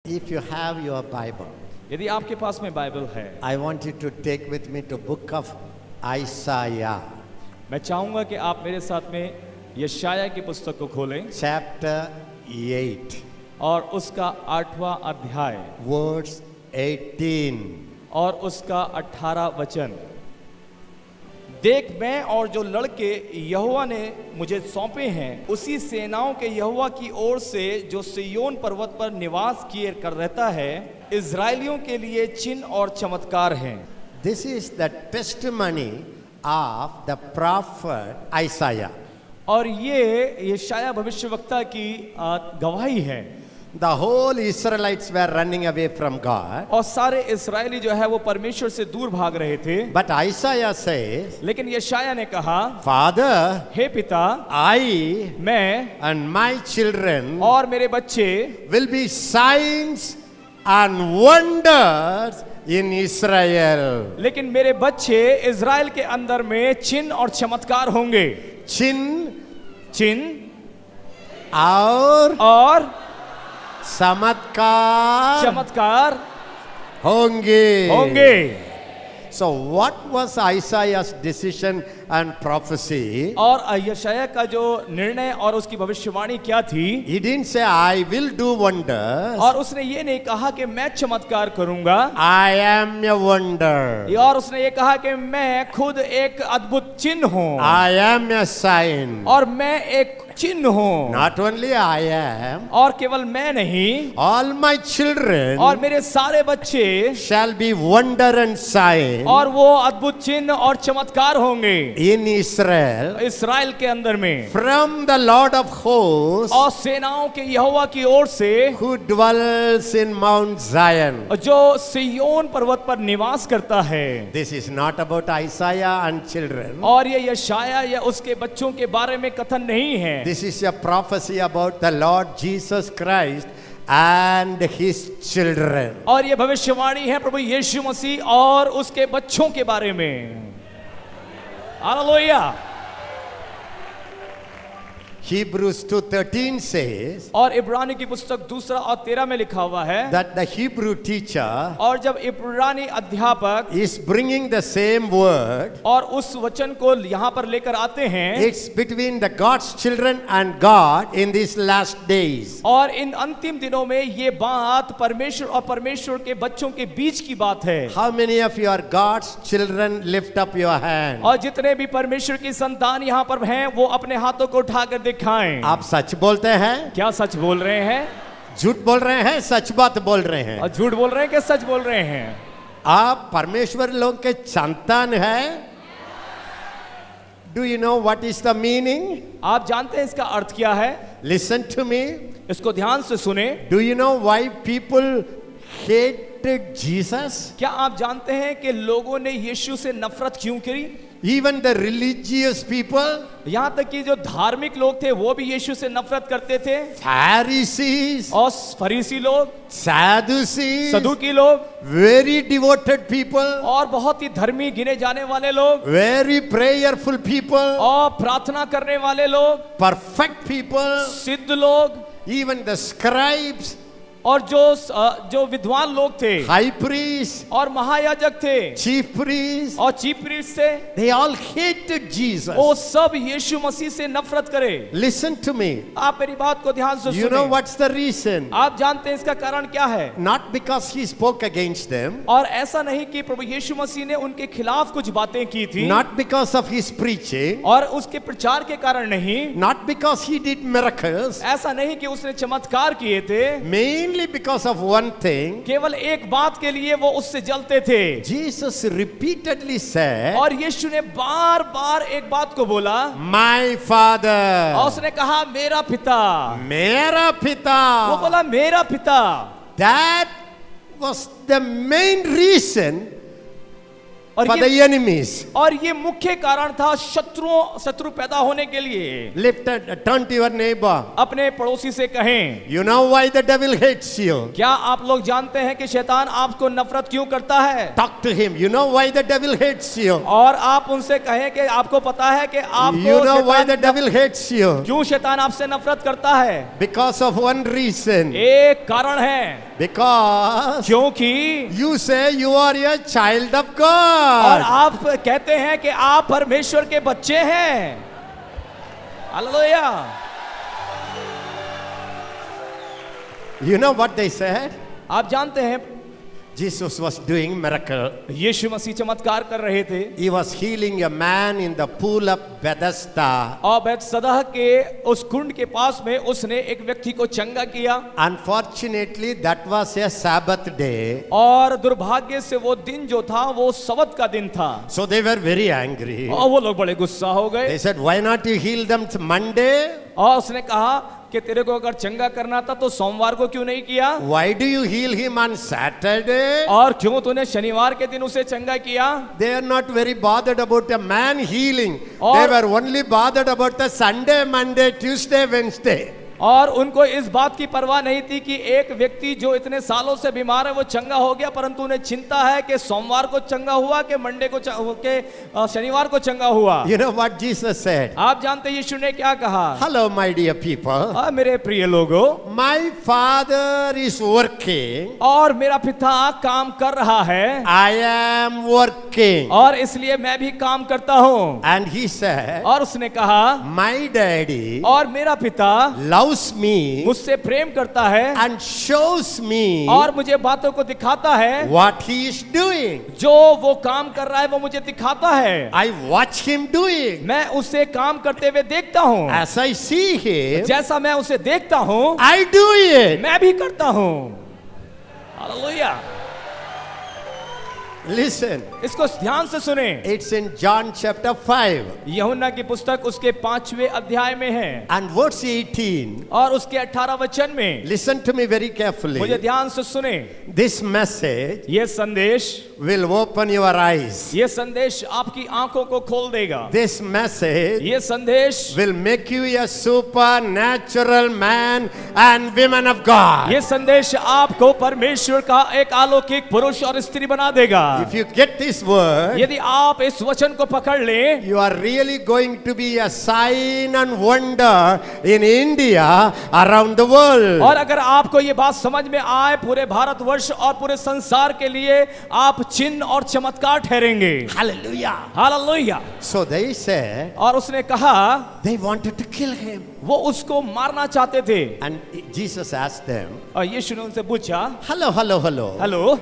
If you have your Bible, यदि आपके पास में बाइबल है, I want you to take with me to book of Isaiah, मैं चाहूंगा कि आप मेरे साथ में यशाया की पुस्तक को खोलें chapter 8, और उसका 8वां अध्याय verse 18. और उसका 18 वचन। देख, मैं और जो लड़के यहोवा ने मुझे सौंपे हैं, उसी सेनाओं के यहोवा की ओर से जो सिय्योन पर्वत पर निवास किए कर रहता है, इज़राइलियों के लिए चिन्ह और चमत्कार हैं। This is the testimony of the prophet Isaiah. और ये यशाया भविष्यवक्ता की गवाही है। The whole Israelites were running away from God. और सारे इस्राएली जो है वो परमेश्वर से दूर भाग रहे थे। But Isaiah says, लेकिन यशाया ने कहा, Father, हे पिता, मैं and my children और मेरे बच्चे will be signs and wonders in Israel. लेकिन मेरे बच्चे इज़राइल के अंदर में चिन्ह और चमत्कार होंगे। चिन्ह और चमत्कार होंगे. So what was Isaiah's decision and prophecy? और यशाया का जो निर्णय और उसकी भविष्यवाणी क्या थी? He didn't say I will do wonders. और उसने ये नहीं कहा कि मैं चमत्कार करूंगा। I am a wonder. और उसने ये कहा कि मैं खुद एक अद्भुत चिन्ह हूँ। I am a sign. और मैं एक चिन्ह हूँ। Not only I am. और केवल मैं नहीं, all my children और मेरे सारे बच्चे shall be wonder and sign. और वो अद्भुत चिन्ह और चमत्कार होंगे in Israel. इस्राएल के अंदर में। From the Lord of hosts. और सेनाओं के यहोवा की ओर से, who dwells in Mount Zion. जो सिय्योन पर्वत पर निवास करता है। This is not about Isaiah and children. और ये यशाया या उसके बच्चों के बारे में कथन नहीं है। This is a prophecy about the Lord Jesus Christ and his children. और ये भविष्यवाणी है प्रभु यीशु मसीह और उसके बच्चों के बारे में। हालेलुया। Hebrews 2:13 says और इब्रानी की पुस्तक 2 और 13 में लिखा हुआ है that the Hebrew teacher और जब इब्रानी अध्यापक is bringing the same word, और उस वचन को यहाँ पर लेकर आते हैं, it's between the God's children and God in these last days. और इन अंतिम दिनों में ये बात परमेश्वर और परमेश्वर के बच्चों के बीच की बात है। How many of you are God's children? Lift up your hand. और जितने भी परमेश्वर की संतान यहाँ पर हैं, वो अपने हाथों को उठाकर दिखाएं। आप सच बोलते हैं? क्या सच बोल रहे हैं? झूठ बोल रहे हैं? सच बात बोल रहे हैं? और झूठ बोल रहे हैं कि सच बोल रहे हैं? आप परमेश्वर लोग के संतान हैं? Do you know what is the meaning? आप जानते हैं इसका अर्थ क्या है? Listen to me. इसको ध्यान से सुने। Do you know why people hated Jesus? क्या आप जानते हैं कि लोगों ने यीशु से नफरत क्यों करी? Even the religious people, यहाँ तक कि जो धार्मिक लोग थे वो भी यीशु से नफरत करते थे। Pharisees, और फरीसी लोग, Sadducees, सदूकी लोग, very devoted people, और बहुत ही धर्मी गिने जाने वाले लोग, very prayerful people, और प्रार्थना करने वाले लोग, perfect people, सिद्ध लोग, even the scribes, और जो विद्वान लोग थे, high priests, और महायाजक थे, chief priests, और चीफ प्रीस्ट थे, they all hated Jesus. वो सब यीशु मसीह से नफरत करे। Listen to me. आप मेरी बात को ध्यान से You know सुनें। what's the reason? आप जानते हैं इसका कारण क्या है? Not because he spoke against them, और ऐसा नहीं कि प्रभु यीशु मसीह ने उनके खिलाफ कुछ बातें की थी, not because of his preaching, और उसके प्रचार के कारण नहीं, not because he did miracles, ऐसा नहीं कि उसने चमत्कार किए थे, mainly because of one thing. केवल एक बात के लिए वो उससे जलते थे। Jesus repeatedly said, और यीशु ने बार बार एक बात को बोला, my father, और उसने कहा मेरा पिता, मेरा पिता. वो बोला मेरा पिता। That was the main reason और for the ये enemies. और ये मुख्य कारण था शत्रु पैदा होने के लिए। Lift and turn to your neighbor. अपने पड़ोसी से कहें, You know why the devil hates you? क्या आप लोग जानते हैं कि शैतान आपको नफरत क्यों करता है? Talk to him. You know why the devil hates you? और आप उनसे कहें कि आपको पता है कि आपको You know why शैतान the devil hates you? क्यों शैतान आपसे नफरत करता है? Because of one reason. एक कारण है, Because क्योंकि you say you are a child of और God. आप कहते हैं कि आप परमेश्वर के बच्चे हैं। Hallelujah. You know what they said? आप जानते हैं Jesus was doing miracle. यीशु मसीह चमत्कार कर रहे थे He was healing a man in the pool of Bethesda. और बैतसदा के उस कुंड के पास में उसने एक व्यक्ति को चंगा किया। Unfortunately, that was a Sabbath day. और दुर्भाग्य से वो दिन जो था वो सबत का दिन था So they were very angry. और वो लोग बड़े गुस्सा हो गए। They said, why not you heal them Monday? और उसने कहा कि तेरे को अगर चंगा करना था तो सोमवार को क्यों नहीं किया? Why do you heal him on Saturday? और क्यों तूने शनिवार के दिन उसे चंगा किया? They are not very bothered about a man healing. Or- They were only bothered about the Sunday, Monday, Tuesday, Wednesday. और उनको इस बात की परवाह नहीं थी कि एक व्यक्ति जो इतने सालों से बीमार है वो चंगा हो गया, परंतु उन्हें चिंता है कि सोमवार को चंगा हुआ कि मंडे को शनिवार को चंगा हुआ। You know what Jesus said? आप जानते हैं यीशु ने क्या कहा? Hello, my dear people. मेरे प्रिय लोगों, My Father is working. और मेरा पिता काम कर रहा है I am working. और इसलिए मैं भी काम करता हूँ। And he said, और उसने कहा, my daddy और मेरा पिता loves me मुझसे प्रेम करता है and shows me और मुझे बातों को दिखाता है, what he is doing. जो वो काम कर रहा है वो मुझे दिखाता है। I watch him doing. मैं उसे काम करते हुए देखता हूँ। As I see him, जैसा मैं उसे देखता हूँ I do it. मैं भी करता हूँ। हालेलुया। Listen, इसको ध्यान से सुने। it's in John chapter 5 यूहन्ना की पुस्तक उसके 5वें अध्याय में है and verse 18. और उसके 18 वचन में। Listen to me very मुझे carefully. ध्यान से सुने। This message ये संदेश will open your eyes. ये संदेश आपकी आंखों को खोल देगा। This message ये संदेश will make you a supernatural man and woman of God. ये संदेश आपको परमेश्वर का एक अलौकिक पुरुष और स्त्री बना देगा। If you get this word, यदि आप इस वचन को पकड़ लें, you are really going to be a sign and wonder in India, around the world. और अगर आपको ये बात समझ में आए, पूरे भारतवर्ष और पूरे संसार के लिए आप चिन्ह और चमत्कार ठहरेंगे। Hallelujah. Hallelujah. So they said और उसने कहा, they wanted to kill him. वो उसको मारना चाहते थे। And Jesus asked them, और यीशु ने उनसे पूछा, hello, hello, hello. Hello,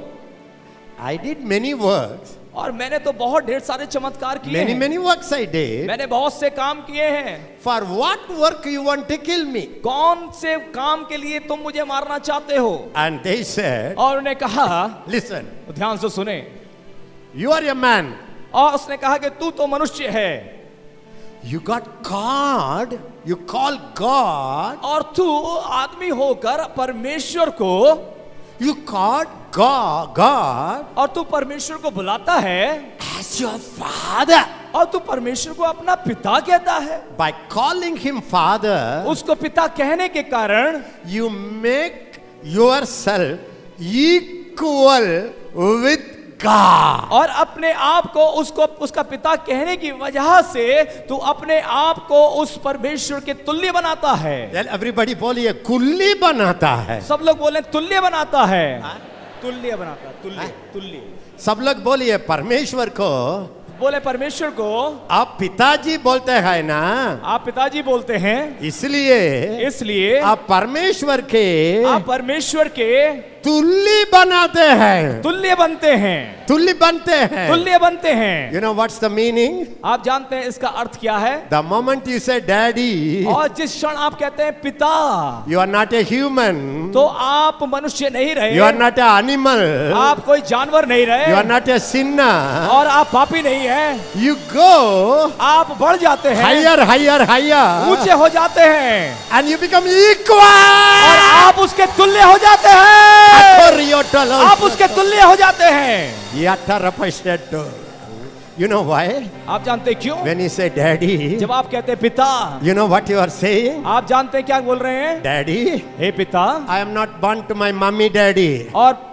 I did many works. और मैंने तो बहुत ढेर सारे चमत्कार किए Many, हैं। many works I did. मैंने बहुत से काम किए हैं। For what work you want to kill me? कौन से काम के लिए तुम मुझे मारना चाहते हो? And they said, और उन्हें कहा, listen, ध्यान से सुने। you are a man. और उसने कहा कि तू तो मनुष्य है You got God. You call God. और तू आदमी होकर परमेश्वर को, You called God और तू परमेश्वर को बुलाता है as your father. और तू परमेश्वर को अपना पिता कहता है। By calling him father, उसको पिता कहने के कारण you make yourself equal with God. और अपने आप को उसको उसका पिता कहने की वजह से तू अपने आप को उस परमेश्वर के तुल्य बनाता है। Tell everybody बोलिए कुल्ली बनाता है। सब लोग बोले तुल्य बनाता है। तुल्य बनाता, तुल्य तुल्य। सब लोग बोलिए परमेश्वर को बोले परमेश्वर को आप पिताजी बोलते हैं ना, आप पिताजी बोलते हैं, इसलिए आप परमेश्वर के आप परमेश्वर के तुल्य बनाते हैं, तुल्य बनते हैं, तुल्य बनते हैं। तुल्य बनते हैं। You know what's the meaning? आप जानते हैं इसका अर्थ क्या है? The moment you say daddy, और जिस क्षण आप कहते हैं पिता, you are not a human. तो आप मनुष्य नहीं रहे, You are not an animal. आप कोई जानवर नहीं रहे, You are not a sinner. और आप पापी नहीं है। You go आप बढ़ जाते हैं, higher, higher, higher, ऊंचे हो जाते हैं, and you become equal. और आप उसके तुल्य हो जाते हैं, आप उसके तुल्य हो जाते हैं। You know why? आप जानते हैं क्यों? When you say daddy, जब आप कहते हैं पिता, you know what you are saying? आप जानते हैं क्या बोल रहे हैं? Daddy, हे पिता, I am not born to my mummy daddy. और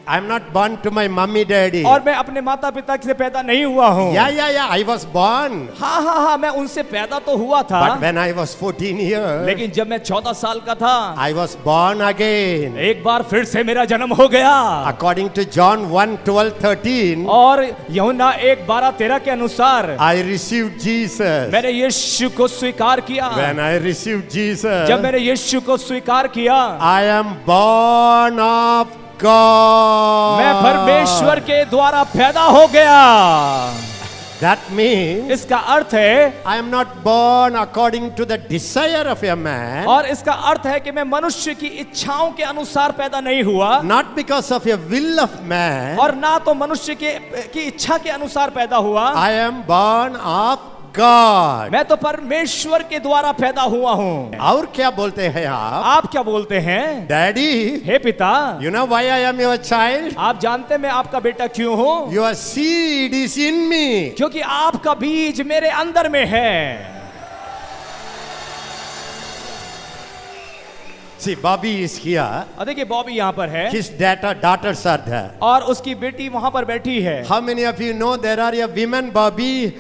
I am not born to my mummy daddy. और मैं अपने माता पिता से पैदा नहीं हुआ हूँ। Yeah, I was born. हाँ, मैं उनसे पैदा तो हुआ था। But when I was 14 years, लेकिन जब मैं 14 साल का था, I was born again. एक बार फिर से मेरा जन्म हो गया। According to John 1:12-13, और यूहन्ना 1:12-13 के अनुसार I received Jesus. मैंने यीशु को स्वीकार किया। When I received Jesus, जब मैंने यीशु को स्वीकार किया, I am born of God. मैं परमेश्वर के द्वारा पैदा हो गया। That means इसका अर्थ है, I am not born according to the desire of a man, और इसका अर्थ है कि मैं मनुष्य की इच्छाओं के अनुसार पैदा नहीं हुआ, not because of a will of man. और ना तो मनुष्य की इच्छा के अनुसार पैदा हुआ। I am born of God. मैं तो परमेश्वर के द्वारा पैदा हुआ हूँ। और क्या बोलते हैं आप क्या बोलते हैं? Daddy, हे पिता, you know why I am your child? आप जानते हैं मैं आपका बेटा क्यों हूँ? Your seed is in me. क्योंकि आपका बीज मेरे अंदर में है। See, Bobby is here. और देखिए बॉबी यहाँ पर है, His daughters are there. और उसकी बेटी वहां पर बैठी है। How many of you know there are a women Bobby,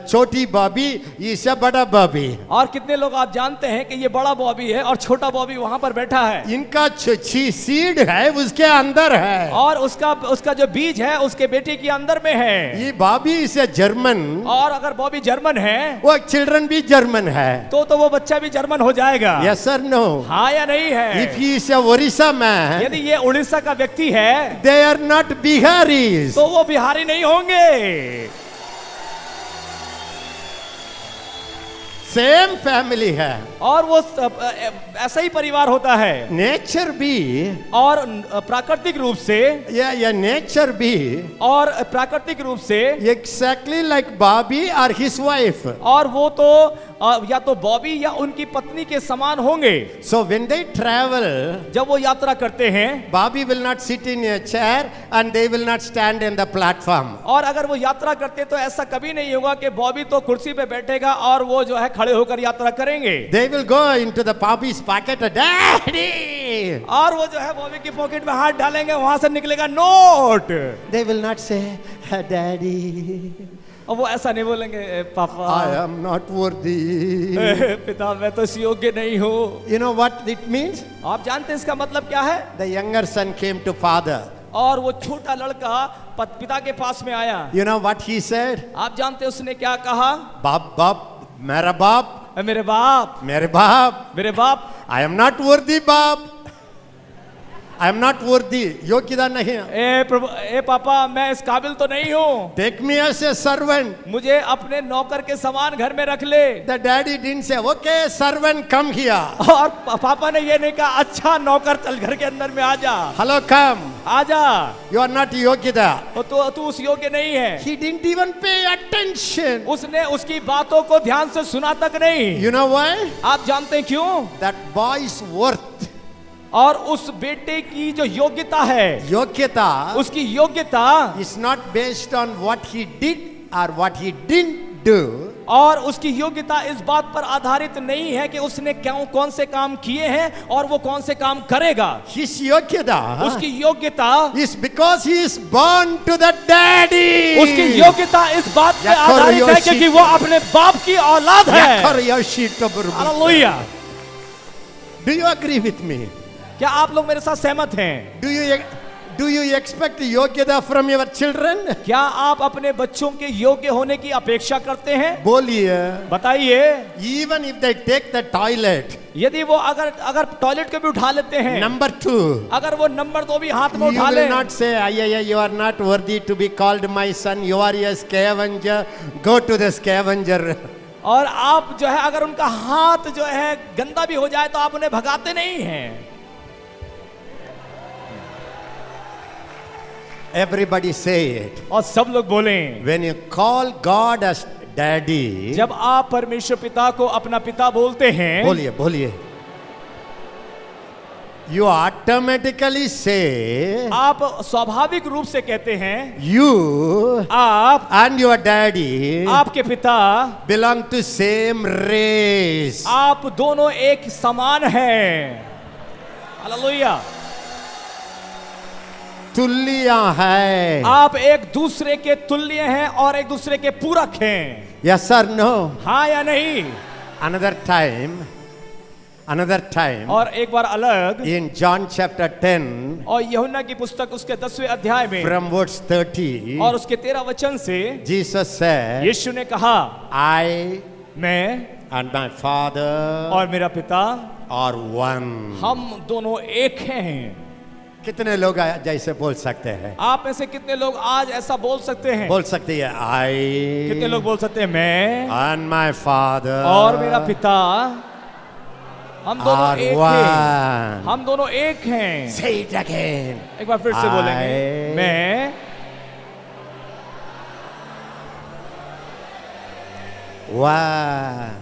Choti Bobby, is a bada Bobby? और कितने लोग आप जानते हैं कि ये बड़ा बॉबी है और छोटा बॉबी वहां पर बैठा है। इनका सीड है उसके अंदर है, और उसका जो बीज है उसके बेटे के अंदर में है। ये बॉबी इज ए जर्मन, और अगर बॉबी जर्मन है, वो चिल्ड्रन भी जर्मन है, तो वो बच्चा भी जर्मन हो जाएगा। Yes sir no? हाँ या नहीं है? If he is a Orissa man, यदि ये उड़ीसा का व्यक्ति है, they are not Biharis. तो वो बिहारी नहीं होंगे। सेम फैमिली है, और वो ऐसा ही परिवार होता है। नेचर भी, और प्राकृतिक रूप से, या नेचर भी, और प्राकृतिक रूप से exactly like Bobby or his wife. और वो तो या तो बॉबी या उनकी पत्नी के समान होंगे। So when they travel, जब वो यात्रा करते हैं, Bobby will not sit in a chair and they will not stand in the platform. और अगर वो यात्रा करते तो ऐसा कभी नहीं होगा कि बॉबी तो कुर्सी पे बैठेगा और वो जो है खड़े होकर यात्रा करेंगे। They will go into the Bobby's pocket, Daddy. और वो जो है बॉबी की पॉकेट में हाथ डालेंगे, वहां से निकलेगा note. They will not say, Daddy, और वो ऐसा नहीं बोलेंगे, पापा I am not worthy. पिता मैं तो इस योग्य नहीं हूँ। You know what it means? आप जानते हैं इसका मतलब क्या है? The younger son came to father. और वो छोटा लड़का पिता के पास में आया। You know what he said? आप जानते हैं उसने क्या कहा? बाप, मेरा बाप, मेरे बाप, मेरे बाप, मेरे बाप, I am not worthy बाप, I am not worthy, योग्यता नहीं है। ए पापा मैं इस काबिल तो नहीं हूँ। Take me as a servant. मुझे अपने नौकर के समान घर में रख ले। The daddy didn't say, okay, servant, come here. और पापा ने ये नहीं कहा, अच्छा नौकर चल घर के अंदर में आ जा। Hello, come. आ जा। You are not योग्यता. तो तू उस योग्य नहीं है। He didn't even pay attention. उसने उसकी बातों को ध्यान से सुना तक नहीं। You know why? आप जानते हैं क्यों? That boy's worth. और उस बेटे की जो योग्यता है, योग्यता, उसकी योग्यता is not based on what he did or what he didn't do. और उसकी योग्यता इस बात पर आधारित नहीं है कि उसने कौन से काम किए हैं और वो कौन से काम करेगा। His योग्यता, उसकी योग्यता is because he is born to the daddy. उसकी योग्यता इस बात पर आधारित है क्योंकि वो अपने बाप की औलाद है। Hallelujah. Do you agree with me? क्या आप लोग मेरे साथ सहमत हैं? Do you expect योग्यता from your children? क्या आप अपने बच्चों के योग्य होने की अपेक्षा करते हैं? बोलिए। बताइए। Even if they take the toilet, यदि वो अगर टॉयलेट को भी उठा लेते हैं, number 2, अगर वो नंबर 2 भी हाथ में you उठा ले, will not say, you are not worthy to be called my son, you are a scavenger, go to the scavenger. और आप जो है अगर उनका हाथ जो है गंदा भी हो जाए तो आप उन्हें भगाते नहीं हैं। Everybody say it. और सब लोग बोलें, When you call God as daddy, जब आप परमेश्वर पिता को अपना पिता बोलते हैं, बोलिए बोलिए, You automatically say, आप स्वाभाविक रूप से कहते हैं, you आप and your daddy आपके पिता, belong to same race. आप दोनों एक समान हैं। हालेलुया। तुल्य है। आप एक दूसरे के तुल्य हैं और एक दूसरे के पूरक हैं। Yes or no? हाँ या नहीं? Another time और एक बार अलग in John chapter 10 और यूहन्ना की पुस्तक उसके 10वें अध्याय में from verse 30, और उसके 13 वचन से Jesus said, यीशु ने कहा, I मैं and my Father और मेरा पिता are one. हम दोनों एक हैं। कितने लोग जैसे बोल सकते हैं? आप में से कितने लोग आज ऐसा बोल सकते हैं? बोल सकते हैं I कितने लोग बोल सकते हैं मैं and my Father और मेरा पिता हम दोनों are एक one. हैं। हम दोनों एक हैं। Say it again. एक बार फिर से बोलेंगे, मैं One.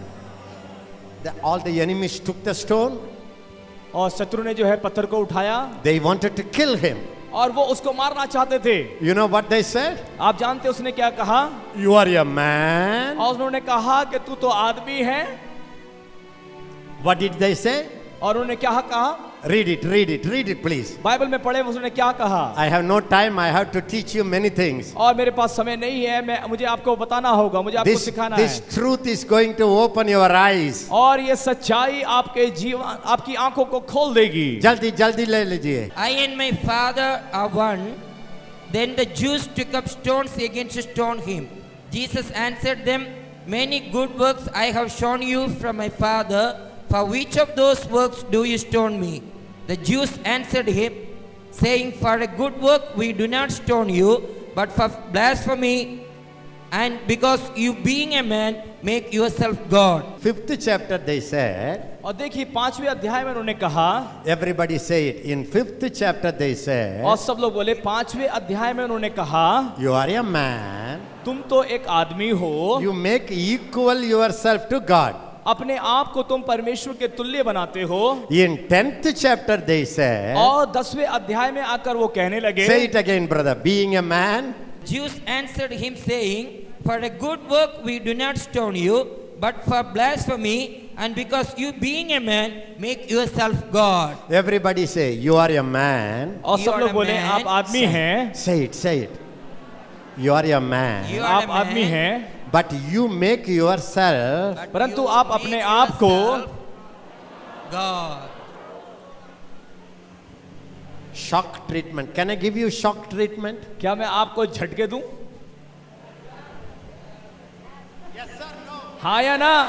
All the enemies took the stone. और शत्रु ने जो है पत्थर को उठाया They wanted to kill him. और वो उसको मारना चाहते थे। You know what they said? आप जानते उसने क्या कहा? You are a man. और उन्होंने कहा कि तू तो आदमी है। What did they say? और उन्होंने क्या कहा? Read it please. बाइबल में पढ़े उसने क्या कहा? I have no time. I have to teach you many things. और मेरे पास समय नहीं है, मुझे आपको बताना होगा, मुझे आपको सिखाना This है। truth is going to open your eyes. और ये सच्चाई आपके जीवन, आपकी आंखों को खोल देगी। जल्दी ले लीजिए। I and my Father are one. Then the Jews took up stones again to stone him. Jesus answered them, many good works I have shown you from my Father. For which of those works do you stone me? The Jews answered him, saying, for a good work we do not stone you, but for blasphemy, and because you being a man make yourself God. 5th chapter they said. और देखिए 5वें अध्याय में उन्होंने कहा, Everybody say it. In 5th chapter they said. और सब लोग बोले 5वें अध्याय में उन्होंने कहा, You are a man. तुम तो एक आदमी हो, You make equal yourself to God. अपने आप को तुम परमेश्वर के तुल्य बनाते हो। In 10th chapter they said. और 10वें अध्याय में आकर वो कहने लगे, Say it again, brother. Being a man. Jews answered him, saying, for a good work we do not stone you, but for blasphemy, and because you being a man make yourself God. Everybody say, you are a man. और You सब are लोग a बोले man. आप आदमी हैं। Say it. You are a man. You are आप a man. आदमी हैं, But you make yourself. But परंतु you आप make अपने आप को yourself God. Shock treatment. Can I give you shock treatment? क्या मैं आपको झटके दूं? हाँ या ना?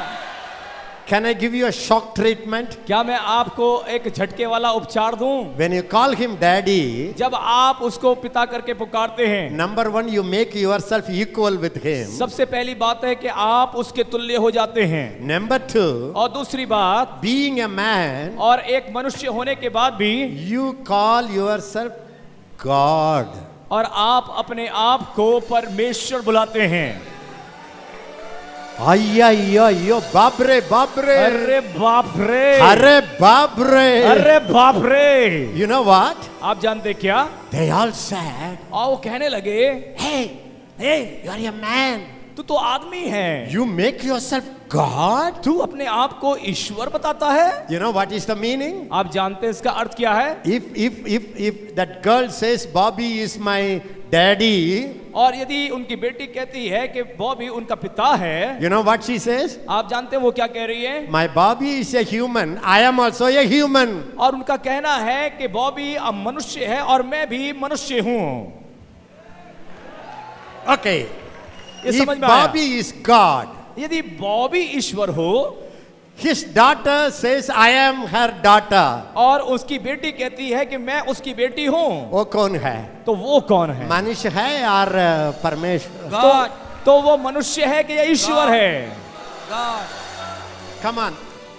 Can I give you a shock treatment? क्या मैं आपको एक झटके वाला उपचार दूं? When you call him daddy, जब आप उसको पिता करके पुकारते हैं, number one, you make yourself equal with him. सबसे पहली बात है कि आप उसके तुल्य हो जाते हैं। Number two, और दूसरी बात, being a man, और एक मनुष्य होने के बाद भी, you call yourself God. और आप अपने आप को परमेश्वर बुलाते हैं। अयो बाप रे अरे बाप रे, अरे बाप रे अरे बाप रे। You know what? आप जानते क्या? They all said, और वो कहने लगे, hey, you are a man. तू तो आदमी है, You make yourself God? तू अपने आप को ईश्वर बताता है। You know what is the meaning? आप जानते हैं इसका अर्थ क्या है? If that girl says Bobby is my daddy, और यदि उनकी बेटी कहती है कि बॉबी उनका पिता है, you know what she says? आप जानते हैं वो क्या कह रही है? My Bobby is a human. I am also a human. और उनका कहना है कि बॉबी अब मनुष्य है और मैं भी मनुष्य हूं। Okay. ये If समझ में आया? Bobby is God, यदि बॉबी ईश्वर हो, his daughter says I am her daughter. और उसकी बेटी कहती है कि मैं उसकी बेटी हूं, वो कौन है? तो वो कौन है? मनुष्य है और परमेश्वर? God. तो वो मनुष्य है कि या ईश्वर है? God. Come on,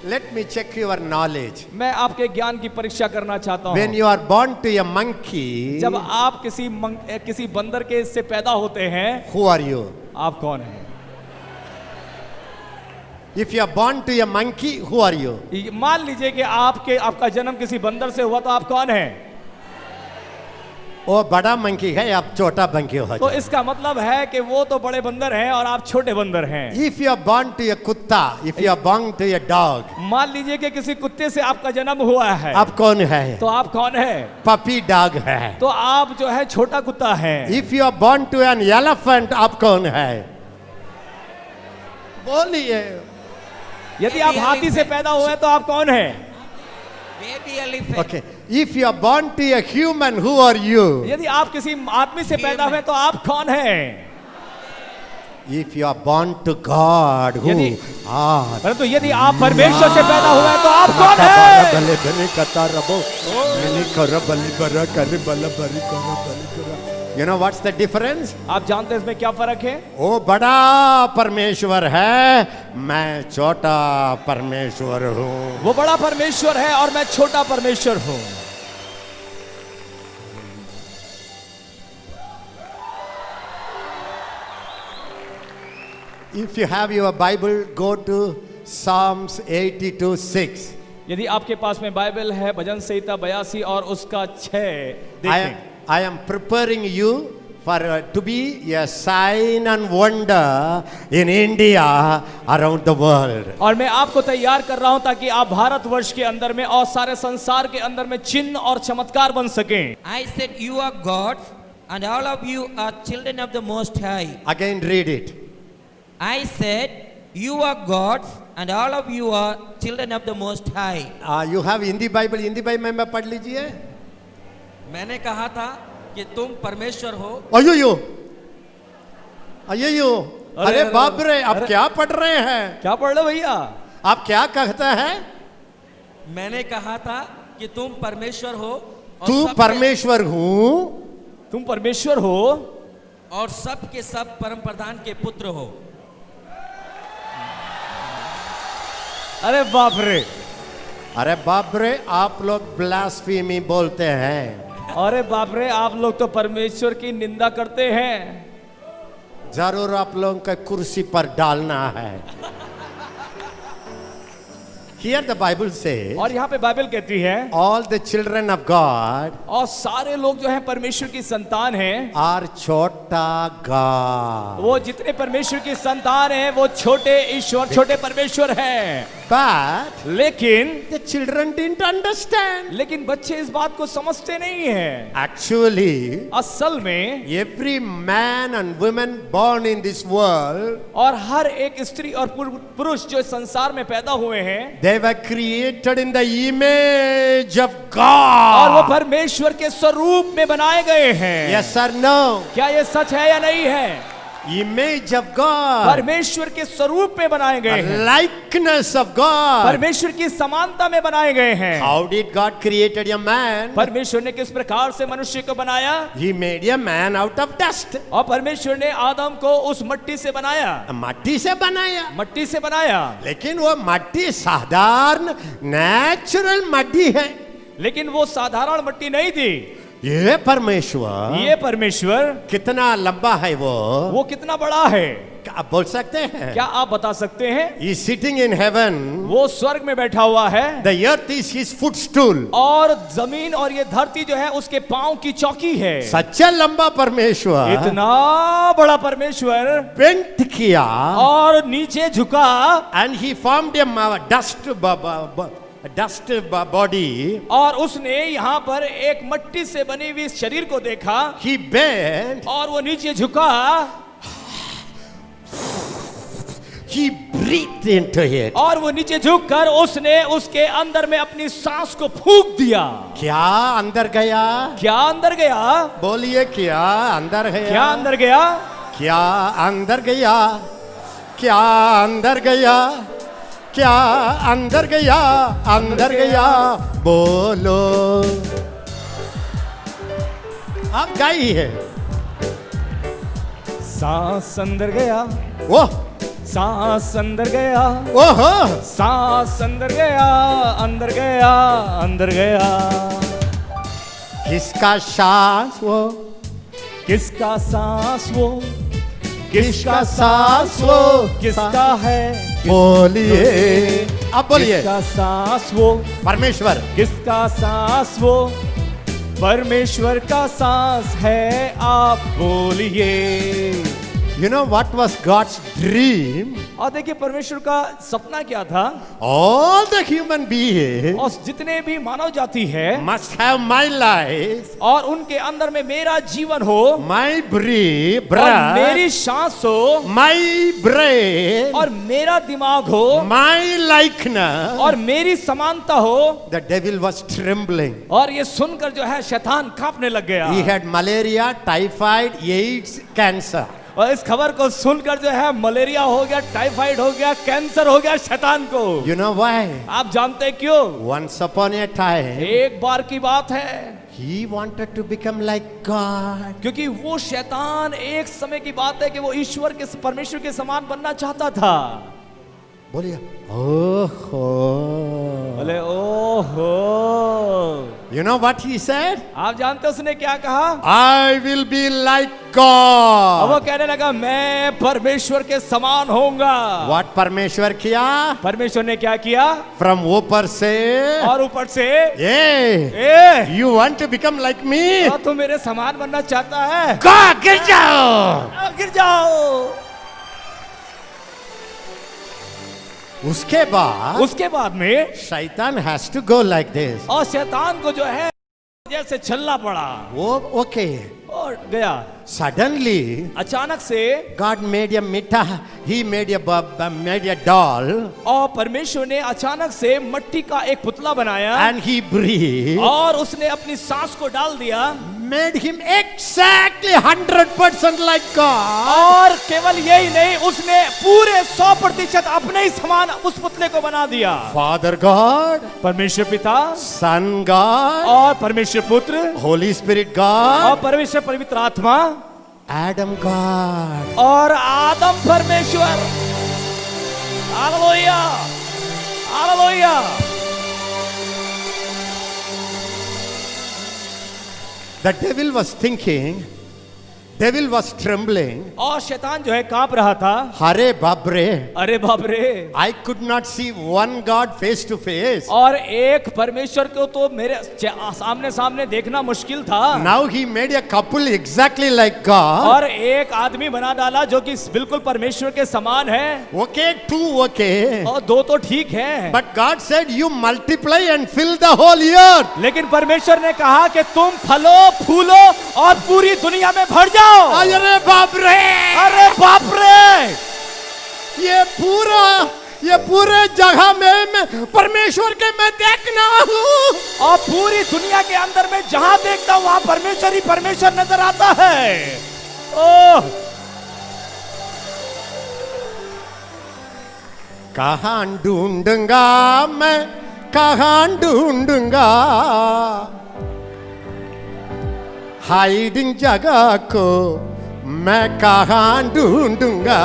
let me check your knowledge. मैं आपके ज्ञान की परीक्षा करना चाहता When हूं। you are born to a monkey, जब आप किसी बंदर के से पैदा होते हैं, who are you? आप कौन हैं? If you are born to a monkey, who are you? मान लीजिए कि आपका जन्म किसी बंदर से हुआ तो आप कौन हैं? वो बड़ा मंकी है, आप छोटा मंकी हो तो जाए। इसका मतलब है कि वो तो बड़े बंदर हैं और आप छोटे बंदर हैं। If you are born to a कुत्ता, if you are born to a dog, मान लीजिए कि किसी कुत्ते से आपका जन्म हुआ है, आप कौन है? तो आप कौन है? पपी डॉग है। तो आप जो है छोटा कुत्ता है। If you are born to an elephant, आप कौन है? बोलिए। यदि आप हाथी से पैदा हुए तो आप कौन है? Baby elephant. Okay. If you are born to a human, who are you? यदि आप किसी आदमी से पैदा हुए तो आप कौन है? If you are born to God, who यदि- are? परंतु यदि आप परमेश्वर से पैदा हुए तो आप कौन है? बले बले कता रबो, मिली कर बली बरा कर बल बरी कर बली करा। You know what's the difference? आप जानते हैं इसमें क्या फर्क है? वो बड़ा परमेश्वर है, मैं छोटा परमेश्वर हूँ। वो बड़ा परमेश्वर है और मैं छोटा परमेश्वर हूँ। If you have your Bible, go to Psalms 82:6. यदि आपके पास में बाइबल है, भजन संहिता 82 और उसका 6 देखें। I am preparing you for to be a sign and wonder in India around the world. और मैं आपको तैयार कर रहा हूं ताकि आप भारतवर्ष के अंदर में और सारे संसार के अंदर में चिन्ह और चमत्कार बन सकें। I said, you are gods, and all of you are children of the Most High. Again, read it. I said, you are gods, and all of you are children of the Most High. You have Hindi Bible. Hindi Bible में पढ़ लीजिए। मैंने कहा था कि तुम परमेश्वर हो। अयो अयो, अरे अरे, बाप रे, आप अरे। क्या पढ़ रहे हैं? क्या पढ़ लो भैया? आप क्या कहता है? मैंने कहा था कि तुम परमेश्वर हो और तू सब परमेश्वर हूँ। तुम परमेश्वर हो और सब के सब परम प्रधान के पुत्र हो। अरे बाप रे, अरे बाप रे, आप लोग ब्लास्फेमी बोलते हैं। अरे बाप रे, आप लोग तो परमेश्वर की निंदा करते हैं। जरूर आप लोगों को कुर्सी पर डालना है। Here the Bible says, और यहाँ पे बाइबल कहती है, all the children of God और सारे लोग जो हैं परमेश्वर की संतान हैं। are छोटा God. वो जितने परमेश्वर की संतान हैं वो छोटे ईश्वर, छोटे परमेश्वर हैं। But लेकिन the children didn't understand. लेकिन बच्चे इस बात को समझते नहीं हैं। Actually, असल में every man and woman born in this world, और हर एक स्त्री और पुरुष जो इस संसार में पैदा हुए हैं, they were created in the image of और वो God. परमेश्वर के स्वरूप में बनाए गए हैं। Yes or no? क्या ये सच है या नहीं है? Image of God. परमेश्वर के स्वरूप में बनाए गए हैं, Likeness of God. परमेश्वर की समानता में बनाए गए हैं। How did God created a man? परमेश्वर ने किस प्रकार से मनुष्य को बनाया? He made a man out of dust. और परमेश्वर ने आदम को उस मिट्टी से बनाया, मट्टी से बनाया। मिट्टी से बनाया। लेकिन वो मट्टी साधारण नेचुरल मट्टी है। लेकिन वो साधारण मिट्टी नहीं थी। ये परमेश्वर, ये परमेश्वर कितना लंबा है वो कितना बड़ा है? आप बोल सकते हैं? क्या आप बता सकते हैं? He is sitting in heaven. वो स्वर्ग में बैठा हुआ है The earth is his footstool. और जमीन और ये धरती जो है उसके पांव की चौकी है। सच्चा लंबा परमेश्वर इतना बड़ा परमेश्वर बेंट किया और नीचे झुका and he formed a dust body. और उसने यहाँ पर एक मिट्टी से बनी हुई शरीर को देखा। He bent. और वो नीचे झुका, He breathed into it. और वो नीचे झुककर उसने उसके अंदर में अपनी सांस को फूंक दिया। क्या अंदर गया? क्या अंदर गया? बोलिए, क्या अंदर गया? क्या अंदर गया? क्या अंदर गया? क्या अंदर गया? क्या अंदर गया? अंदर गया, बोलो। आप गाइए। सांस अंदर गया, ओह, सांस अंदर गया, ओहो, सांस अंदर गया, अंदर गया, अंदर गया। किसका सांस वो? किसका सांस वो? किसका सांस वो? किसका है? बोलिए, अब बोलिए। किसका सांस वो, परमेश्वर। किसका सांस वो, परमेश्वर का सांस है, आप बोलिए। You know what was God's dream? और देखिए परमेश्वर का सपना क्या था। All the human beings और जितने भी मानव जाति है must have my life, और उनके अंदर में मेरा जीवन हो, my और breath, मेरी सांस हो, my brain, और मेरा दिमाग हो, my likeness. और मेरी समानता हो। The devil was trembling. और ये सुनकर जो है शैतान कांपने लग गया। He had malaria, typhoid, AIDS, cancer. और इस खबर को सुनकर जो है मलेरिया हो गया, टाइफाइड हो गया, कैंसर हो गया शैतान को। You know why? आप जानते हैं क्यों? Once upon a time, एक बार की बात है, he wanted to become like God. क्योंकि वो शैतान एक समय की बात है कि वो ईश्वर के, परमेश्वर के समान बनना चाहता था। बोलिए, ओहो। बोले ओहो। You know what he said? आप जानते हैं उसने क्या कहा? I will be like अब वो God. कहने लगा मैं परमेश्वर के समान होऊंगा। What परमेश्वर किया? परमेश्वर ने क्या किया? From ऊपर से, और ऊपर से, ये, ए, you want to become like me? तू मेरे समान बनना चाहता है? Go, गिर जाओ। गिर जाओ। उसके बाद में शैतान has to go like this. और शैतान को जो है जैसे चलना पड़ा। वो ओके। और गया। Suddenly, अचानक से God made a mita. He made a doll, और परमेश्वर ने अचानक से मिट्टी का एक पुतला बनाया and he breathed. और उसने अपनी सांस को डाल दिया Made him exactly 100% like God. और केवल यही नहीं, उसने पूरे 100% अपने ही समान उस पुतले को बना दिया। Father God, परमेश्वर पिता Son God, और परमेश्वर पुत्र Holy Spirit और God, परमेश्वर पवित्र आत्मा Adam God. और आदम परमेश्वर। Hallelujah, hallelujah. The devil was thinking, devil was trembling. और शैतान जो है कांप रहा था। Hare babre, अरे बाप रे, I could not see one God face to face. और एक परमेश्वर को तो मेरे सामने सामने देखना मुश्किल था। Now he made a couple exactly like God. और एक आदमी बना डाला जो कि बिल्कुल परमेश्वर के समान है। Okay, two okay. और दो तो ठीक है, But God said, you multiply and fill the whole earth. लेकिन परमेश्वर ने कहा कि तुम फलो फूलो और पूरी दुनिया में भर जाओ। अरे बाप रे, अरे बाप रे, ये पूरे जगह में मैं परमेश्वर के मैं देखना हूँ। और पूरी दुनिया के अंदर में जहां देखता हूं वहां परमेश्वर ही परमेश्वर नजर आता है। ओह, कहाँ ढूंढूंगा मैं, कहाँ ढूंढूंगा हाइडिंग जगह को, मैं कहाँ ढूंढूंगा।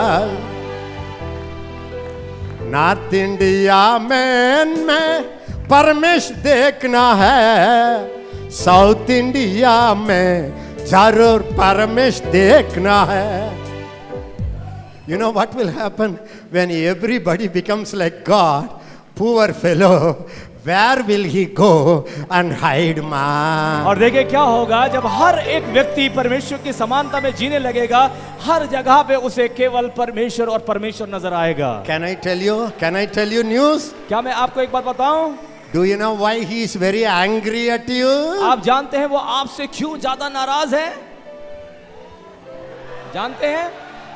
नॉर्थ इंडिया में मैं परमेश्वर देखना है, साउथ इंडिया में जरूर परमेश्वर देखना है। You know what will happen when everybody becomes like God? Poor fellow, where will he go and hide man? और देखिए क्या होगा जब हर एक व्यक्ति परमेश्वर की समानता में जीने लगेगा, हर जगह पे उसे केवल परमेश्वर और परमेश्वर नजर आएगा। Can I tell you? Can I tell you news? क्या मैं आपको एक बात बताऊं? Do you know why he is very angry at you? आप जानते हैं वो आपसे क्यों ज्यादा नाराज है? जानते हैं?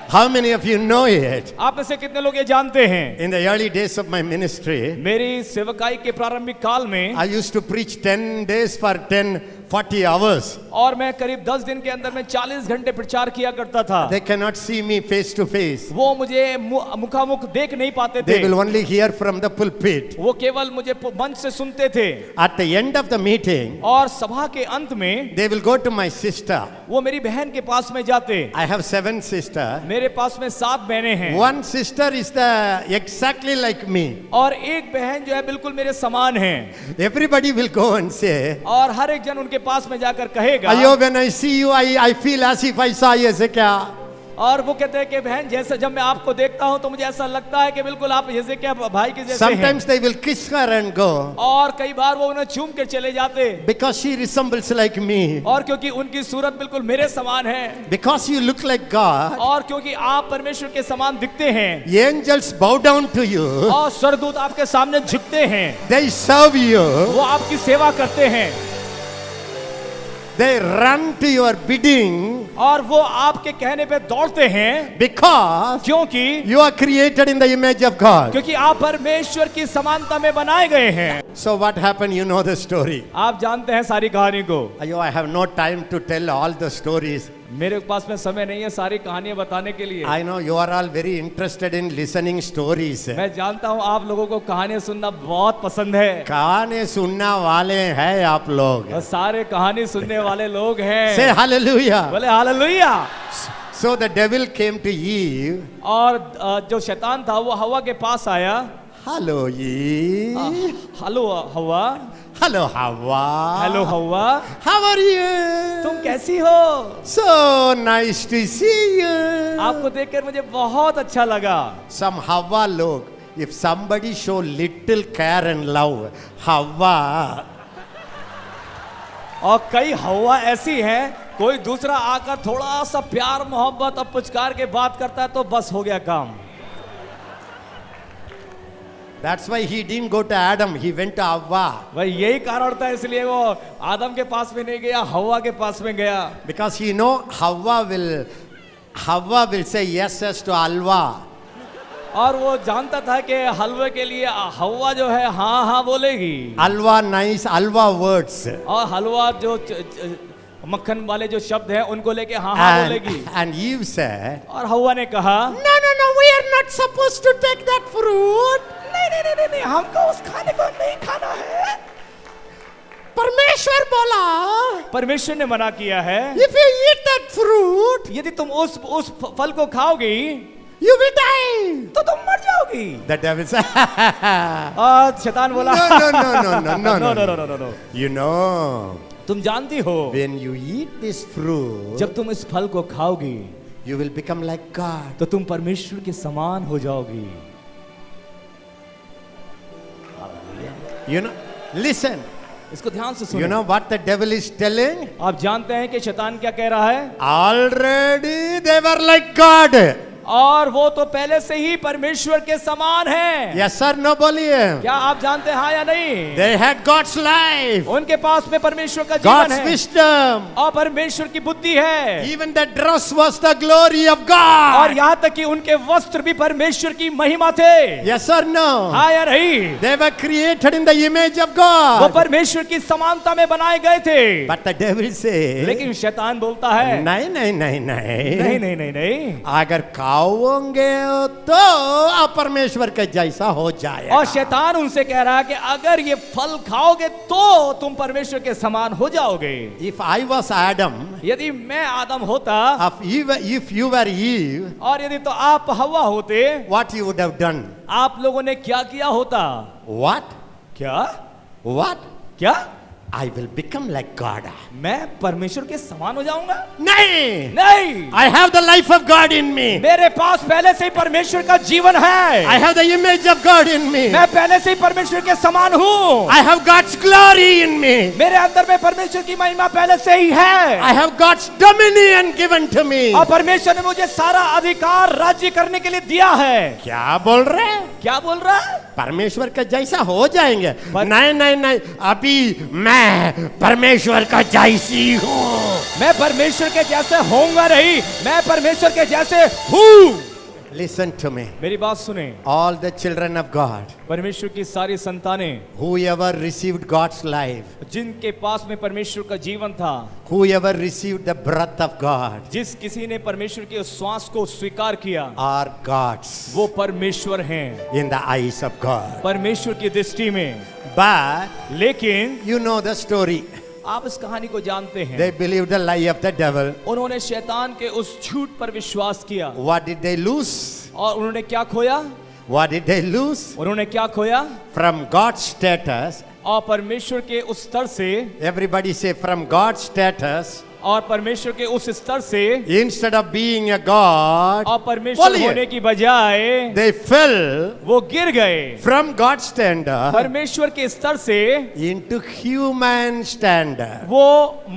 How many of you know it? आप में से कितने लोग ये जानते हैं? In the early days of my ministry, मेरी सेवकाई के प्रारंभिक काल में I used to preach 10 days for 40 hours. और मैं करीब 10 दिन के अंदर में 40 घंटे प्रचार किया करता था। They cannot see me face to face. वो मुझे मुखामुख देख नहीं पाते थे। They will only hear from the pulpit. वो केवल मुझे मंच से सुनते थे। At the end of the meeting, और सभा के अंत में they will go to my sister. वो मेरी बहन के पास में जाते। I have 7 sisters. मेरे पास में 7 बहनें हैं। One sister is exactly like me. और एक बहन जो है बिल्कुल मेरे समान है। Everybody will go and say, और हर एक जन उनके पास में जाकर कहेगा, Ayo, when I see you, I feel as if I saw Ezekiel. और वो कहते हैं कि बहन जैसे जब मैं आपको देखता हूं तो मुझे ऐसा लगता है कि बिल्कुल आप जैसे क्या भाई के जैसे हैं। Sometimes they will kiss her and go और कई बार वो उन्हें चूम के चले जाते, because she resembles like me, और क्योंकि उनकी सूरत बिल्कुल मेरे समान है, because you look like God. और क्योंकि आप परमेश्वर के समान दिखते हैं, Angels bow down to you. और स्वर्गदूत आपके सामने झुकते हैं, They serve you. वो आपकी सेवा करते हैं, They run to your bidding और वो आपके कहने पे दौड़ते हैं, because क्योंकि you are created in the image of God. क्योंकि आप परमेश्वर की समानता में बनाए गए हैं। So what happened? You know the story. आप जानते हैं सारी कहानी को। Ayo, I have no time to tell all the stories. मेरे पास में समय नहीं है सारी कहानियां बताने के लिए। I know you are all very interested in listening stories. मैं जानता हूं आप लोगों को कहानियां सुनना बहुत पसंद है, कहानी सुनने वाले हैं आप लोग. और सारे कहानी सुनने वाले लोग हैं। Say hallelujah. बोले hallelujah. So the devil came to Eve. और जो शैतान था वो हवा के पास आया। Hello Eve. हेलो हवा। Hello Hawa. हेलो हवा, How are you? तुम कैसी हो? So nice to see you. आपको देखकर मुझे बहुत अच्छा लगा। Some Hawa log, if somebody show little care and love, Hawa. और कई हवा ऐसी हैं, कोई दूसरा आकर थोड़ा सा प्यार मोहब्बत और पुचकार के बात करता है तो बस हो गया काम। That's why he didn't go to Adam, he went to Hawa. भाई यही कारण था इसलिए वो आदम के पास में नहीं गया, हवा के पास में गया। Because he know Hawa will say yes to Alwa. और वो जानता था कि हलवे के लिए हवा जो है हाँ हाँ बोलेगी। Alwa nice, Alwa words. और हलवा जो मक्खन वाले जो शब्द हैं उनको लेके हाँ हाँ बोलेगी। And Eve said, और हवा ने कहा no, we are not supposed to take that fruit. नहीं, हमको उस खाने को नहीं खाना है। परमेश्वर बोला, परमेश्वर ने मना किया है, if you eat that fruit, यदि तुम उस फल को खाओगी you will die. तो तुम मर जाओगी। The devil said, और शैतान बोला no. You know, तुम जानती हो when you eat this fruit, जब तुम इस फल को खाओगी you will become like God. तो तुम परमेश्वर के समान हो जाओगी। You know, listen. इसको ध्यान से सुनो। You know what the devil is telling? आप जानते हैं कि शैतान क्या कह रहा है? Already they were like God. और वो तो पहले से ही परमेश्वर के समान है। Yes sir, no बोलिए. क्या आप जानते हैं हाँ या नहीं? They had God's life, उनके पास में परमेश्वर का जीवन God's है wisdom. और परमेश्वर की बुद्धि है। Even the dress was the glory of और God. यहाँ तक कि उनके वस्त्र भी परमेश्वर की महिमा थे। Yes or no? हाँ या नहीं? They were created in the image of वो God. परमेश्वर की समानता में बनाए गए थे। But the devil says, लेकिन शैतान बोलता है नहीं. नहीं। अगर खाओगे तो आप परमेश्वर के जैसा हो जाएगा. और शैतान उनसे कह रहा है कि अगर ये फल खाओगे तो तुम परमेश्वर के समान हो जाओगे। If I was Adam, यदि मैं आदम होता if you were Eve, और यदि तो आप हवा होते, what you would have done? आप लोगों ने क्या किया होता? What? क्या? I will become like God. मैं परमेश्वर के समान हो जाऊंगा? नहीं. I have the life of God in me. मेरे पास पहले से ही परमेश्वर का जीवन है। I have the image of God in me. मैं पहले से ही परमेश्वर के समान हूँ। I have God's glory in me. मेरे अंदर में परमेश्वर की महिमा पहले से ही है। I have God's dominion given to me. और परमेश्वर ने मुझे सारा अधिकार राज्य करने के लिए दिया है। क्या बोल रहे हैं? क्या बोल रहा है? परमेश्वर का जैसा हो जाएंगे। नहीं, अभी मैं परमेश्वर का जैसी हूँ। मैं परमेश्वर के जैसे होऊंगा नहीं, मैं परमेश्वर के जैसे हूँ। Listen to me. मेरी बात सुने। All the children of God, परमेश्वर की सारी संतानें, whoever received God's life, जिनके पास में परमेश्वर का जीवन था, whoever received the breath of God, जिस किसी ने परमेश्वर के श्वास को स्वीकार किया, are God's, वो परमेश्वर हैं in the eyes of God. परमेश्वर की दृष्टि में। But लेकिन you know the story. आप इस कहानी को जानते हैं। They believed the lie of the devil. उन्होंने शैतान के उस झूठ पर विश्वास किया। What did they lose? और उन्होंने क्या खोया? What did they lose? उन्होंने क्या खोया? From God's status. और परमेश्वर के उस स्तर से, Everybody say from God's status. और परमेश्वर के उस स्तर से instead of being a God, और परमेश्वर बोलिए। होने की बजाय they fell वो गिर गए from God's standard परमेश्वर के स्तर से into human standard. वो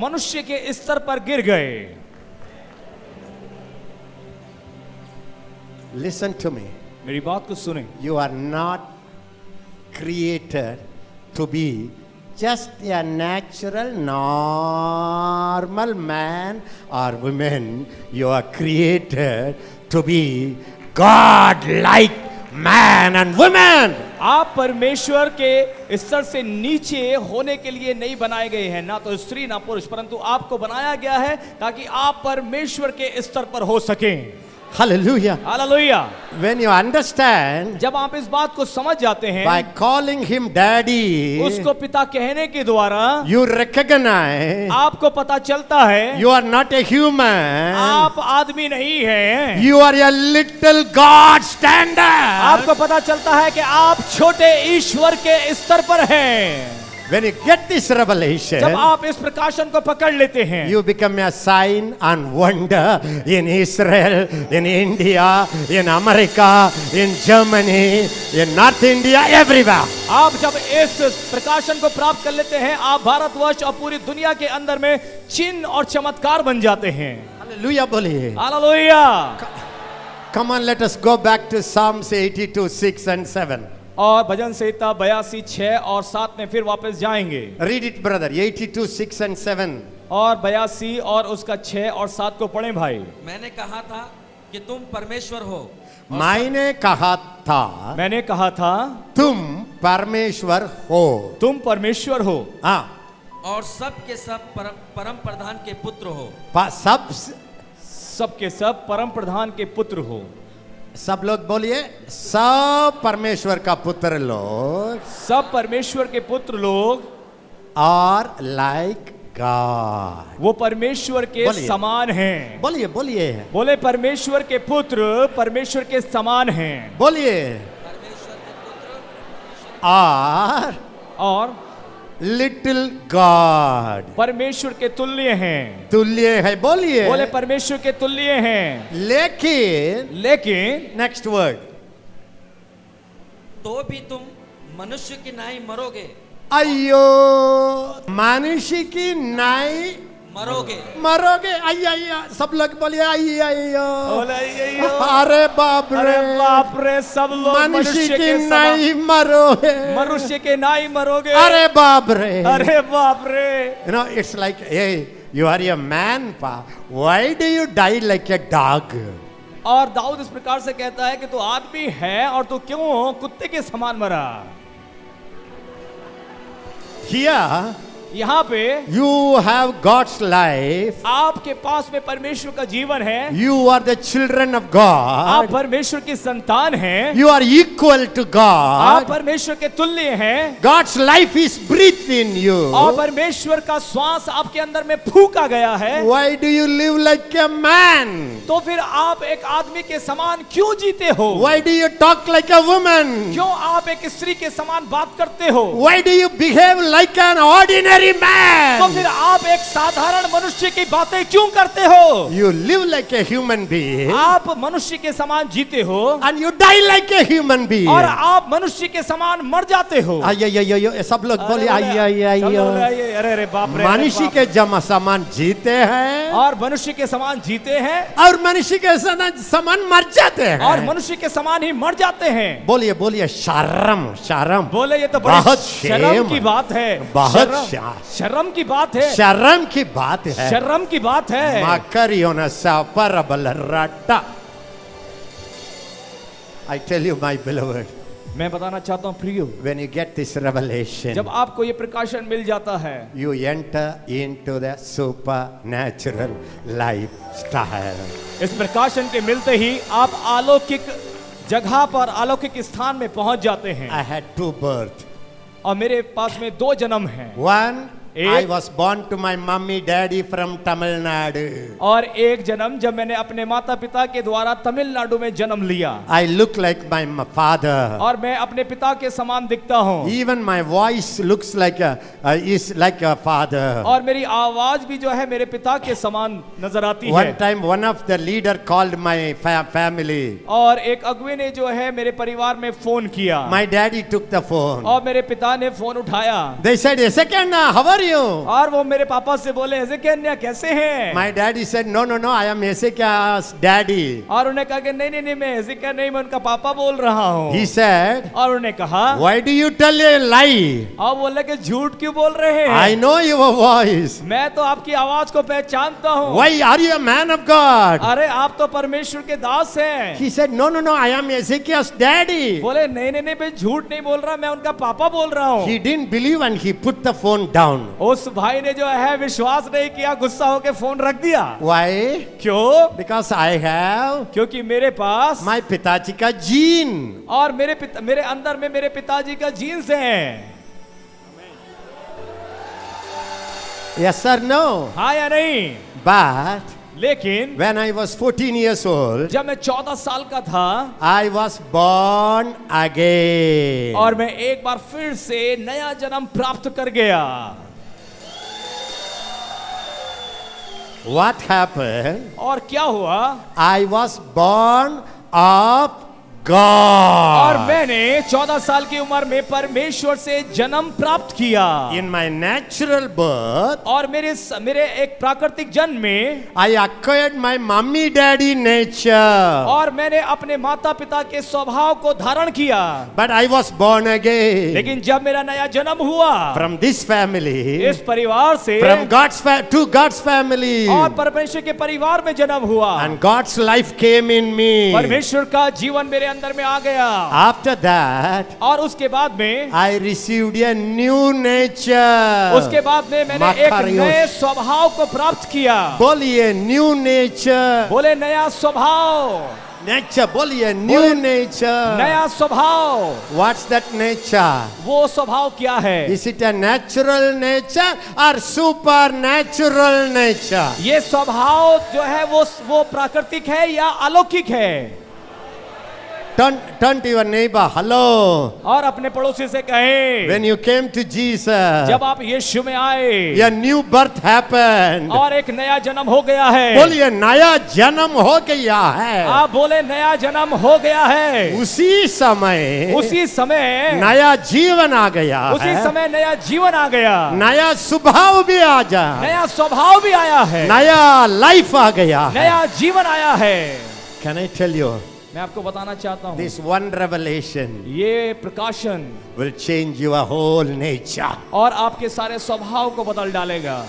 मनुष्य के स्तर पर गिर गए। Listen to me. मेरी बात को सुने, You are not created to be just a natural, normal man or woman. You are created to be God-like man and woman. आप परमेश्वर के स्तर से नीचे होने के लिए नहीं बनाए गए हैं, ना तो स्त्री ना पुरुष, परंतु आपको बनाया गया है ताकि आप परमेश्वर के स्तर पर हो सकें। Hallelujah. Hallelujah. When you understand जब आप इस बात को समझ जाते हैं, by calling him daddy, उसको पिता कहने के द्वारा you recognize आपको पता चलता है you are not a human. आप आदमी नहीं हैं। You are a little God standard. आपको पता चलता है कि आप छोटे ईश्वर के स्तर पर हैं। When you get this revelation, जब आप इस प्रकाशन को पकड़ लेते हैं, you become a sign and wonder in Israel, in India, in America, in Germany, in North India, everywhere. आप जब इस प्रकाशन को प्राप्त कर लेते हैं, आप भारतवर्ष और पूरी दुनिया के अंदर में चिन्ह और चमत्कार बन जाते हैं। Hallelujah, बोलिए। Hallelujah. Come on, let us go back to Psalms 82, 6 and 7. और भजन संहिता 82, 6 और 7 में फिर वापस जाएंगे। Read it, brother. 82, 6 and 7. और 82 और उसका 6 और 7 को पढ़ें भाई। मैंने कहा था कि तुम परमेश्वर हो मैंने कहा था मैंने कहा था तुम परमेश्वर हो। तुम परमेश्वर हो। हाँ, और सब के सब परम प्रधान के पुत्र हो। सब के सब परम प्रधान के पुत्र हो। सब लोग बोलिए, सब परमेश्वर का पुत्र लोग सब परमेश्वर के पुत्र लोग और लाइक गॉड, वो परमेश्वर के बोलिए। समान हैं। बोलिए बोलिए बोले परमेश्वर के पुत्र परमेश्वर के समान हैं। बोलिए। और लिटिल गॉड परमेश्वर के तुल्य हैं। तुल्य है, बोलिए। बोले परमेश्वर के तुल्य हैं। लेकिन नेक्स्ट वर्ड, तो भी तुम मनुष्य की नाई मरोगे। अयो, मनुष्य की नाई मरोगे। अय्या, सब लोग बोलिए अय्या। अरे बाप रे, सब लोग मनुष्य की नाई मरोगे। मनुष्य के नाई मरोगे। अरे बाप रे। You know, it's like, hey, you are a man, pa. Why do you die like a dog? और दाऊद इस प्रकार से कहता है कि तू आदमी है और तू क्यों कुत्ते के समान मरा। Here, यहाँ पे you have God's life. आपके पास में परमेश्वर का जीवन है। You are the children of आप God. परमेश्वर की संतान हैं। You are equal to आप God. परमेश्वर के तुल्य हैं। God's life is breathed in you. और परमेश्वर का श्वास आपके अंदर में फूका गया है। Why do you live like a man? तो फिर आप एक आदमी के समान क्यों जीते हो? Why do you talk like a woman? क्यों आप एक स्त्री के समान बात करते हो? Why do you behave like an ordinary man? तो फिर आप एक साधारण मनुष्य की बातें क्यों करते हो? You live like a human being. आप मनुष्य के समान जीते हो And you die like a human being. और आप मनुष्य के समान मर जाते हो। अय्यो, सब लोग बोले अय्यो। अरे बाप रे। मनुष्य के समान जीते हैं और मनुष्य के समान जीते हैं और मनुष्य के समान मर जाते हैं और मनुष्य के समान ही मर जाते हैं। बोलिए शर्म। बोले ये तो बहुत शर्म की बात है। बहुत शर्म की बात है। शर्म की बात है। शर्म की बात है। Makariona saparabala. I tell you, my beloved, मैं बताना चाहता हूँ प्रियो, when you get this revelation, जब आपको ये प्रकाशन मिल जाता है, you enter into the supernatural lifestyle. इस प्रकाशन के मिलते ही आप अलौकिक जगह पर अलौकिक स्थान में पहुंच जाते हैं। I had two births. और मेरे पास में 2 जन्म हैं। One I was born to my mummy daddy from Tamil Nadu. और एक जन्म जब मैंने अपने माता पिता के द्वारा तमिलनाडु में जन्म लिया, I look like my father. और मैं अपने पिता के समान दिखता हूँ, Even my voice looks like is like a father. और मेरी आवाज भी जो है मेरे पिता के समान नजर आती One है। time one of the leader called my family. और एक अगुवे ने जो है मेरे परिवार में फोन किया, My daddy took the phone. और मेरे पिता ने फोन उठाया, They said, Ezekiel, how are you? और वो मेरे पापा से बोले, एज़ेकिय्याह कैसे हैं? My daddy said, no, I am Ezekiel's daddy. और उन्हें कहा कि नहीं मैं एज़ेकिय्याह नहीं, मैं उनका पापा बोल रहा हूँ। He said, और उन्हें कहा, why do you tell a lie? और बोले कि झूठ क्यों बोल रहे हैं? I know your voice. मैं तो आपकी आवाज को पहचानता हूँ। Why are you a man of God? अरे आप तो परमेश्वर के दास हैं। He said, no, I am Ezekiel's daddy. बोले नहीं मैं झूठ नहीं बोल रहा, मैं उनका पापा बोल रहा हूँ। He didn't believe and he put the phone down. उस भाई ने जो है विश्वास नहीं किया, गुस्सा होकर फोन रख दिया। Why? क्यों? Because I have क्योंकि मेरे पास my पिताजी का जीन. और मेरे अंदर में मेरे पिताजी का जीन्स है। Yes or no? हाँ या नहीं? But लेकिन when I was 14 years old, जब मैं 14 साल का था, I was born again. और मैं एक बार फिर से नया जन्म प्राप्त कर गया। What happened? और क्या हुआ? I was born of और God. मैंने 14 साल की उम्र में परमेश्वर से जन्म प्राप्त किया। In my natural birth, और मेरे एक प्राकृतिक जन्म में I acquired my mummy daddy nature. और मैंने अपने माता पिता के स्वभाव को धारण किया। But I was born again. लेकिन जब मेरा नया जन्म हुआ From this family, इस परिवार से, from to God's family. और परमेश्वर के परिवार में जन्म हुआ, And God's life came in me. परमेश्वर का जीवन मेरे अंदर में आ गया। After that, और उसके बाद में I received a new nature. उसके बाद में मैंने एक नए स्वभाव को प्राप्त किया। बोलिए new nature. बोले नया स्वभाव, Nature, बोलिए new nature. नया स्वभाव। What's that nature? वो स्वभाव क्या है? Is it a natural nature or supernatural nature? ये स्वभाव जो है वो प्राकृतिक है या अलौकिक है? Turn to your neighbor. Hello. और अपने पड़ोसी से कहें, When you came to Jesus, जब आप यीशु में आए, a new birth happened. और एक नया जन्म हो गया है। बोलिए नया जन्म हो गया है। आप बोले नया जन्म हो गया है। उसी समय नया जीवन आ गया है। उसी समय नया जीवन आ गया। नया स्वभाव भी आ जा, नया स्वभाव भी आया है। नया लाइफ आ गया है। नया जीवन आया है। Can I tell you? मैं आपको बताना चाहता हूँ, This one revelation ये प्रकाशन will change your whole nature. और आपके सारे स्वभाव को बदल डालेगा।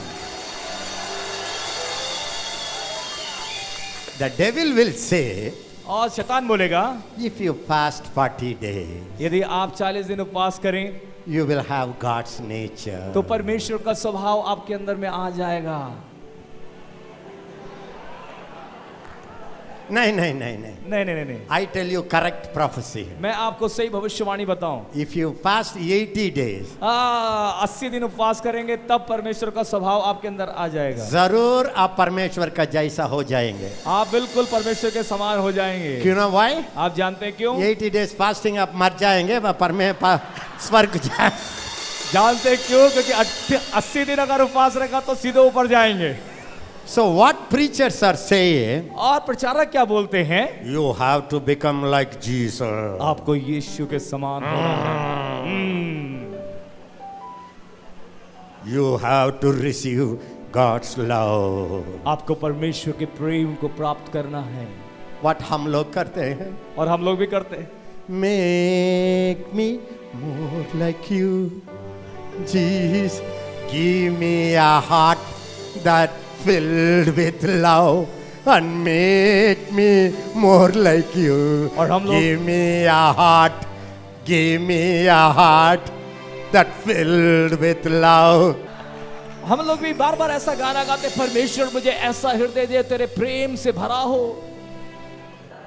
The devil will say, और शैतान बोलेगा, if you fast 40 days, यदि आप 40 दिन उपवास करें you will have God's nature. तो परमेश्वर का स्वभाव आपके अंदर में आ जाएगा। नहीं। I tell you correct prophecy. मैं आपको सही भविष्यवाणी बताऊं, If you fast 80 days, 80 दिन उपवास करेंगे तब परमेश्वर का स्वभाव आपके अंदर आ जाएगा। जरूर आप परमेश्वर का जैसा हो जाएंगे। आप बिल्कुल परमेश्वर के समान हो जाएंगे। क्यों ना? Why? आप जानते हैं क्यों? 80 days fasting आप मर जाएंगे, स्वर्ग जाए। जानते हैं क्यों? क्योंकि 80 दिन अगर उपवास रखा तो सीधे ऊपर जाएंगे। So what preachers are saying? और प्रचारक क्या बोलते हैं? You have to become like Jesus. आपको यीशु के समान होना है। You have to receive God's love. आपको परमेश्वर के प्रेम को प्राप्त करना है। What हम लोग करते हैं? और हम लोग भी करते हैं। Make me more like you, Jesus. Give me a heart that filled with love and make me more like you. और हम लोग Give me a heart that filled with love. हम लोग भी बार बार ऐसा गाना गाते, परमेश्वर मुझे ऐसा हृदय दे तेरे प्रेम से भरा हो।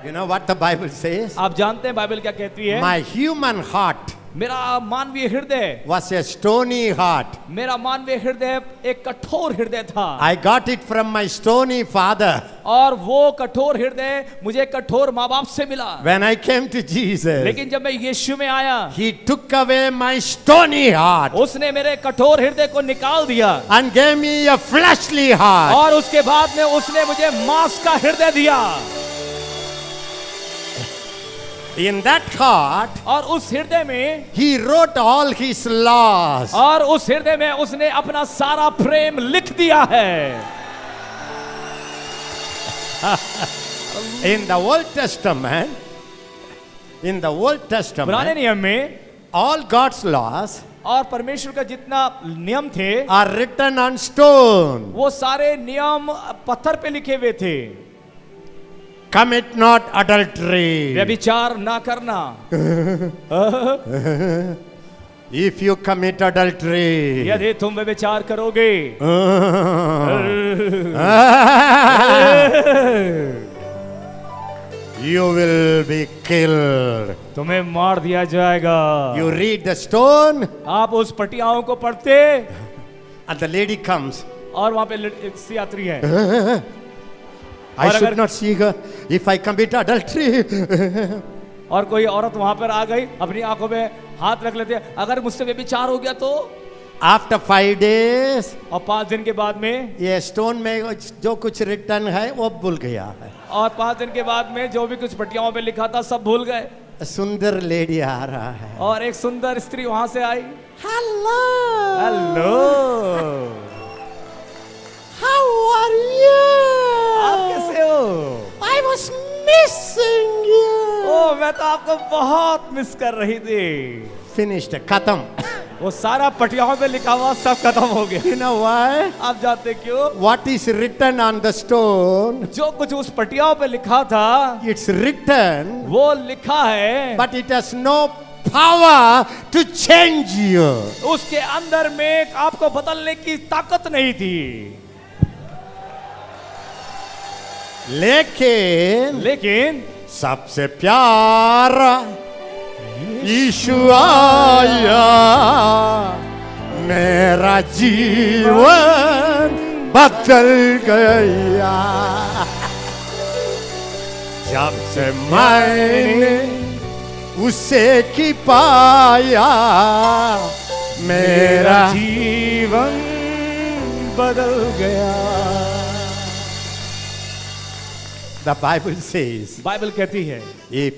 You know what the Bible says? आप जानते हैं बाइबल क्या कहती है? My human heart मेरा मानवीय हृदय was a stony heart. मेरा मानवीय हृदय एक कठोर हृदय था। I got it from my stony father. और वो कठोर हृदय मुझे कठोर माँ बाप से मिला। When I came to Jesus, लेकिन जब मैं यीशु में आया, He took away my stony heart उसने मेरे कठोर हृदय को निकाल दिया and gave me a fleshly heart. और उसके बाद में उसने मुझे मांस का हृदय दिया। In that heart, और उस हृदय में He wrote all His laws. और उस हृदय में उसने अपना सारा प्रेम लिख दिया है। In the Old Testament, पुराने नियम में all God's laws और परमेश्वर का जितना नियम थे are written on stone. वो सारे नियम पत्थर पे लिखे हुए थे। Commit not adultery. व्यभिचार ना करना। If you commit adultery, यदि तुम व्यभिचार करोगे you will be killed. तुम्हें मार दिया जाएगा। You read the stone, आप उस पटियाओं को पढ़ते and the lady comes. और वहां पे एक सी यात्री है। I और should अगर- not see her if I commit adultery. और कोई औरत वहां पर आ गई, अपनी आंखों में हाथ रख लेते हैं, अगर मुझसे व्यभिचार हो गया तो। After 5 days, और 5 दिन के बाद में ये स्टोन में जो कुछ रिटर्न है वो भूल गया है। और 5 दिन के बाद में जो भी कुछ पटियाओं पे लिखा था सब भूल गए। सुंदर लेडी आ रहा है। और एक सुंदर स्त्री वहां से आई। Hello, hello, how are you? आप कैसे हो? I was missing you. ओ, मैं तो आपको बहुत मिस कर रही थी। Finished, खत्म। वो सारा पटियाओं पे लिखा हुआ सब खत्म हो गया। You know why? आप जानते क्यों? What is written on the stone? जो कुछ उस पटियाओं पे लिखा था It's written, वो लिखा है, but it has no power to change you. उसके अंदर में आपको बदलने की ताकत नहीं थी। लेकिन सबसे प्यारा यीशु आया, मेरा जीवन बदल गया। जब से मैंने उसे की पाया, मेरा जीवन बदल गया। The Bible says, बाइबल कहती है, if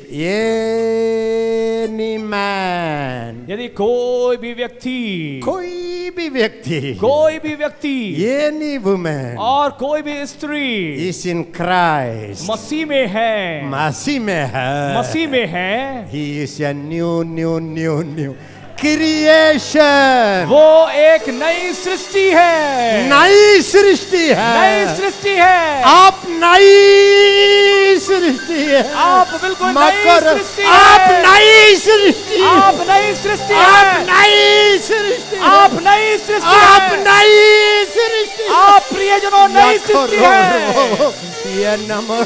any man, यदि कोई भी व्यक्ति कोई भी व्यक्ति, any woman और कोई भी स्त्री is in Christ, मसीह में है, मसीह में है, he is a new creation. वो एक नई सृष्टि है। नई सृष्टि है। आप नई सृष्टि है। आप बिल्कुल नई मकर, सृष्टि है। आप नई सृष्टि, आप नई सृष्टि आप है। नई सृष्टि, आप नई सृष्टि आप है। नई सृष्टि, आप प्रियजनों नई सृष्टि है। ये नमो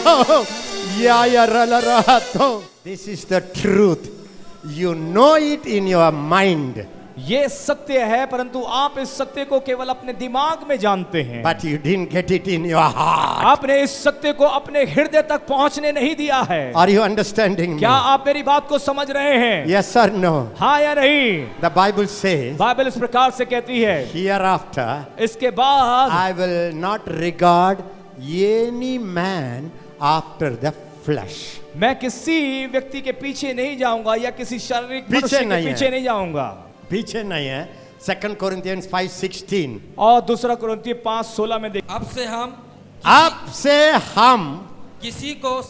या रलरातो। This is the truth. You know it in your mind. ये सत्य है, परंतु आप इस सत्य को केवल अपने दिमाग में जानते हैं, But you didn't get it in your heart. आपने इस सत्य को अपने हृदय तक पहुंचने नहीं दिया है। Are you understanding me? क्या आप मेरी बात को समझ रहे हैं? Yes or no? हाँ या नहीं? The Bible says, बाइबल इस प्रकार से कहती है, hereafter इसके बाद I will not regard any man after the flesh. मैं किसी व्यक्ति के पीछे नहीं जाऊंगा या किसी शारीरिक पीछे मनुष्य के नहीं है। पीछे नहीं जाऊंगा। पीछे नहीं है। 2 Corinthians 5:16. और दूसरा कुरिन्थियों 5:16 में देख, अब से हम किसी को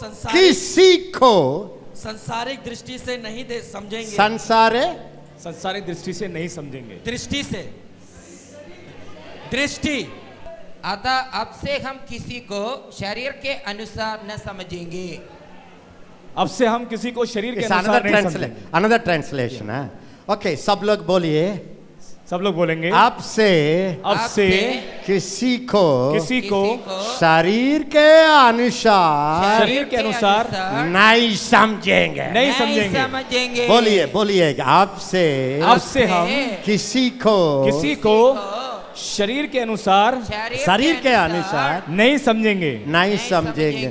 संसारिक दृष्टि से नहीं समझेंगे। संसारिक दृष्टि से नहीं समझेंगे। दृष्टि अतः अब से हम किसी को शरीर के अनुसार न समझेंगे। अब से हम किसी को शरीर के It's अनुसार नहीं समझेंगे। another translation है। Okay, सब लोग बोलिए, सब लोग बोलेंगे अब से अब से किसी को किसी को शरीर के अनुसार शरीर के अनुसार नहीं समझेंगे। नहीं समझेंगे। समझेंगे। बोलिए बोलिए, अब से हम किसी को शरीर के अनुसार शरीर के अनुसार नहीं समझेंगे। नहीं समझेंगे।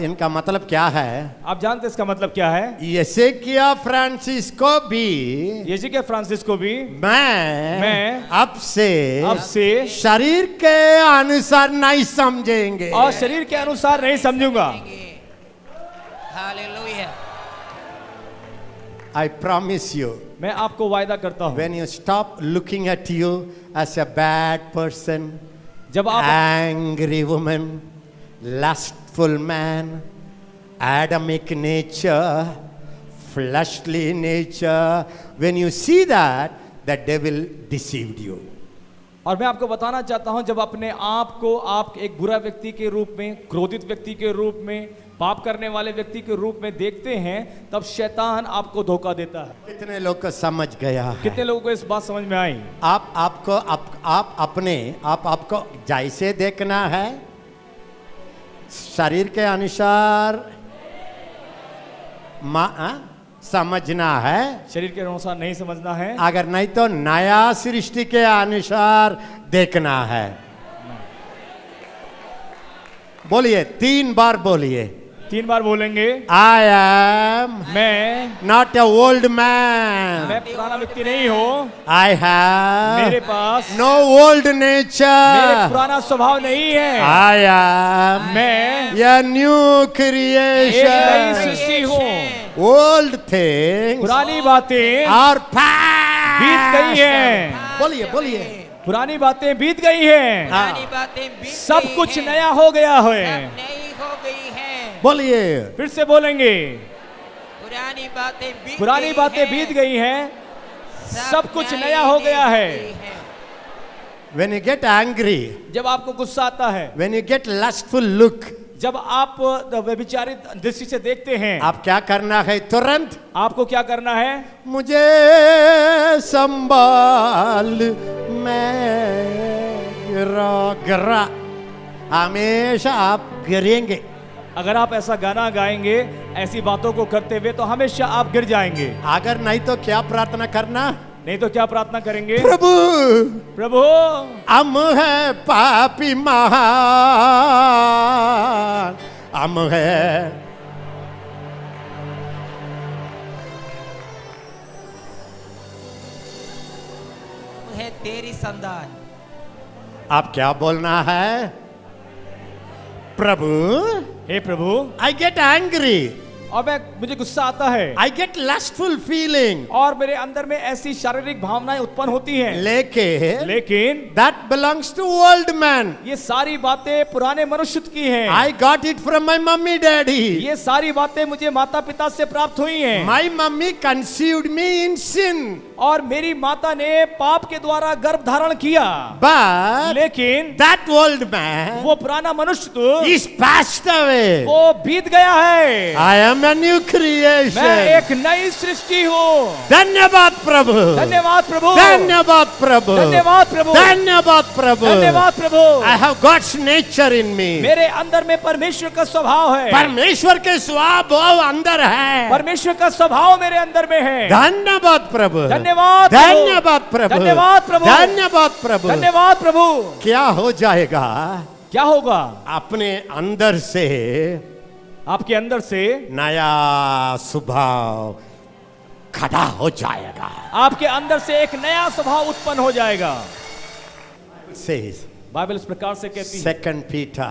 इनका मतलब क्या है? आप जानते हैं इसका मतलब क्या है? यसेकिया फ्रांसिस को भी यीशु के फ्रांसिस को भी मैं अब से शरीर के अनुसार नहीं समझेंगे और शरीर के अनुसार नहीं समझूंगा। हालेलुया। I promise you, मैं आपको वायदा करता हूँ, when you stop looking at you as a bad person, जब आप angry woman, lustful man, Adamic nature, fleshly nature, when you see that, the devil deceived you. और मैं आपको बताना चाहता हूं, जब अपने आप को आप एक बुरा व्यक्ति के रूप में, क्रोधित व्यक्ति के रूप में, पाप करने वाले व्यक्ति के रूप में देखते हैं, तब शैतान आपको धोखा देता है। कितने लोग को समझ गया है? कितने लोगों को इस बात समझ में आई? आपको जैसे देखना है, शरीर के अनुसार समझना है, शरीर के अनुसार नहीं समझना है। अगर नहीं तो नया सृष्टि के अनुसार देखना है। बोलिए, 3 बार बोलिए। 3 बार बोलेंगे। I am मैं not a old man. मैं पुराना व्यक्ति नहीं हूँ। I have मेरे पास no old मेरे nature. पुराना स्वभाव नहीं है। I am मैं a new एक नई creation. सृष्टि हूँ। Old things पुरानी बातें are past. बीत गई हैं। बोलिए बोलिए। पुरानी बातें बीत गई हैं। पुरानी बातें बीत सब गई कुछ हैं। नया हो गया है। सब नई हो गई हैं। बोलिए। फिर से बोलेंगे। पुरानी बातें बीत पुरानी गई बातें हैं। बीत गई हैं। सब कुछ नया हो गया है। When you get angry, जब आपको गुस्सा आता है, when you get lustful look, जब आप व्यभिचारित दृष्टि से देखते हैं, आप क्या करना है? तुरंत आपको क्या करना है? मुझे संभाल, मैं गिरा। हमेशा आप गिरेंगे। अगर आप ऐसा गाना गाएंगे, ऐसी बातों को करते हुए, तो हमेशा आप गिर जाएंगे। अगर नहीं तो क्या प्रार्थना करना? नहीं तो क्या प्रार्थना करेंगे? प्रभु प्रभु हम है पापी महान, हम है तेरी संतान। आप क्या बोलना है? प्रभु, हे प्रभु, आई गेट एंग्री, और मुझे गुस्सा आता है, आई गेट लस्टफुल फीलिंग, और मेरे अंदर में ऐसी शारीरिक भावनाएं उत्पन्न होती हैं। लेकिन that belongs to old man. ये सारी बातें पुराने मनुष्य की हैं। I got it from my mummy daddy. ये सारी बातें मुझे माता पिता से प्राप्त हुई हैं। माई मम्मी कंसीव्ड मी इन सिन, और मेरी माता ने पाप के द्वारा गर्भ धारण किया। बट लेकिन दैट ओल्ड मैन, वो पुराना मनुष्य तो इज पास्ड अवे, वो बीत गया है। I am a new creation. मैं एक नई सृष्टि हूँ। धन्यवाद प्रभु, धन्यवाद प्रभु, धन्यवाद प्रभु, धन्यवाद प्रभु, धन्यवाद प्रभु, धन्यवाद प्रभु। I have God's nature in me. मेरे अंदर में परमेश्वर का स्वभाव है। परमेश्वर के स्वभाव अंदर है। परमेश्वर का स्वभाव मेरे अंदर में है। धन्यवाद प्रभु, धन्यवाद, धन्यवाद प्रभु, धन्यवाद प्रभु, धन्यवाद प्रभु, धन्यवाद प्रभु। क्या हो जाएगा? क्या होगा? अपने अंदर से, आपके अंदर से नया स्वभाव खड़ा हो जाएगा। आपके अंदर से एक नया स्वभाव उत्पन्न हो जाएगा। बाइबल इस प्रकार से कहती है, 2 Peter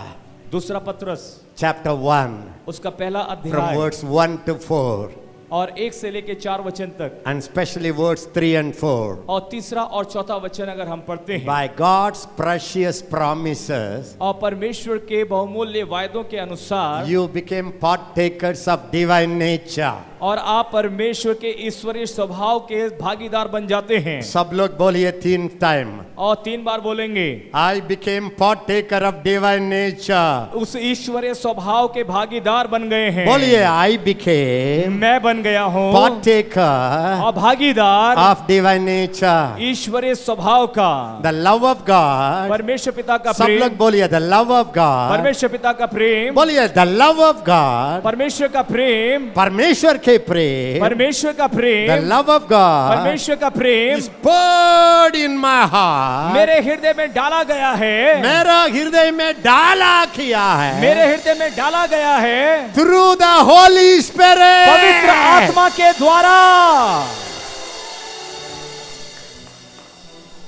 दूसरा पत्रस chapter 1 उसका पहला from अध्याय verse 1 to 4 और 1 से लेके 4 वचन तक, and especially verse 3 and 4, और तीसरा और चौथा वचन अगर हम पढ़ते हैं, by God's precious promises और परमेश्वर के बहुमूल्य वायदों के अनुसार you became partakers of divine nature. और आप परमेश्वर के ईश्वरीय स्वभाव के भागीदार बन जाते हैं। सब लोग बोलिए 3 टाइम। और 3 बार बोलेंगे, I became partaker of divine nature. उस ईश्वरीय स्वभाव के भागीदार बन गए हैं। बोलिए I became मैं बन गया हूँ partaker और भागीदार of divine nature. ईश्वरीय स्वभाव का। The love of God. परमेश्वर पिता का सब लोग प्रेम, बोलिए the love of God. परमेश्वर पिता का प्रेम, बोलिए the love of God. परमेश्वर का प्रेम, परमेश्वर के प्रेम, परमेश्वर का the Prem, love of God परमेश्वर का प्रेम is poured in my heart. मेरे हृदय में डाला गया है, मेरा हृदय में डाला किया है मेरे हृदय में डाला गया है through the Holy Spirit. पवित्र आत्मा के द्वारा।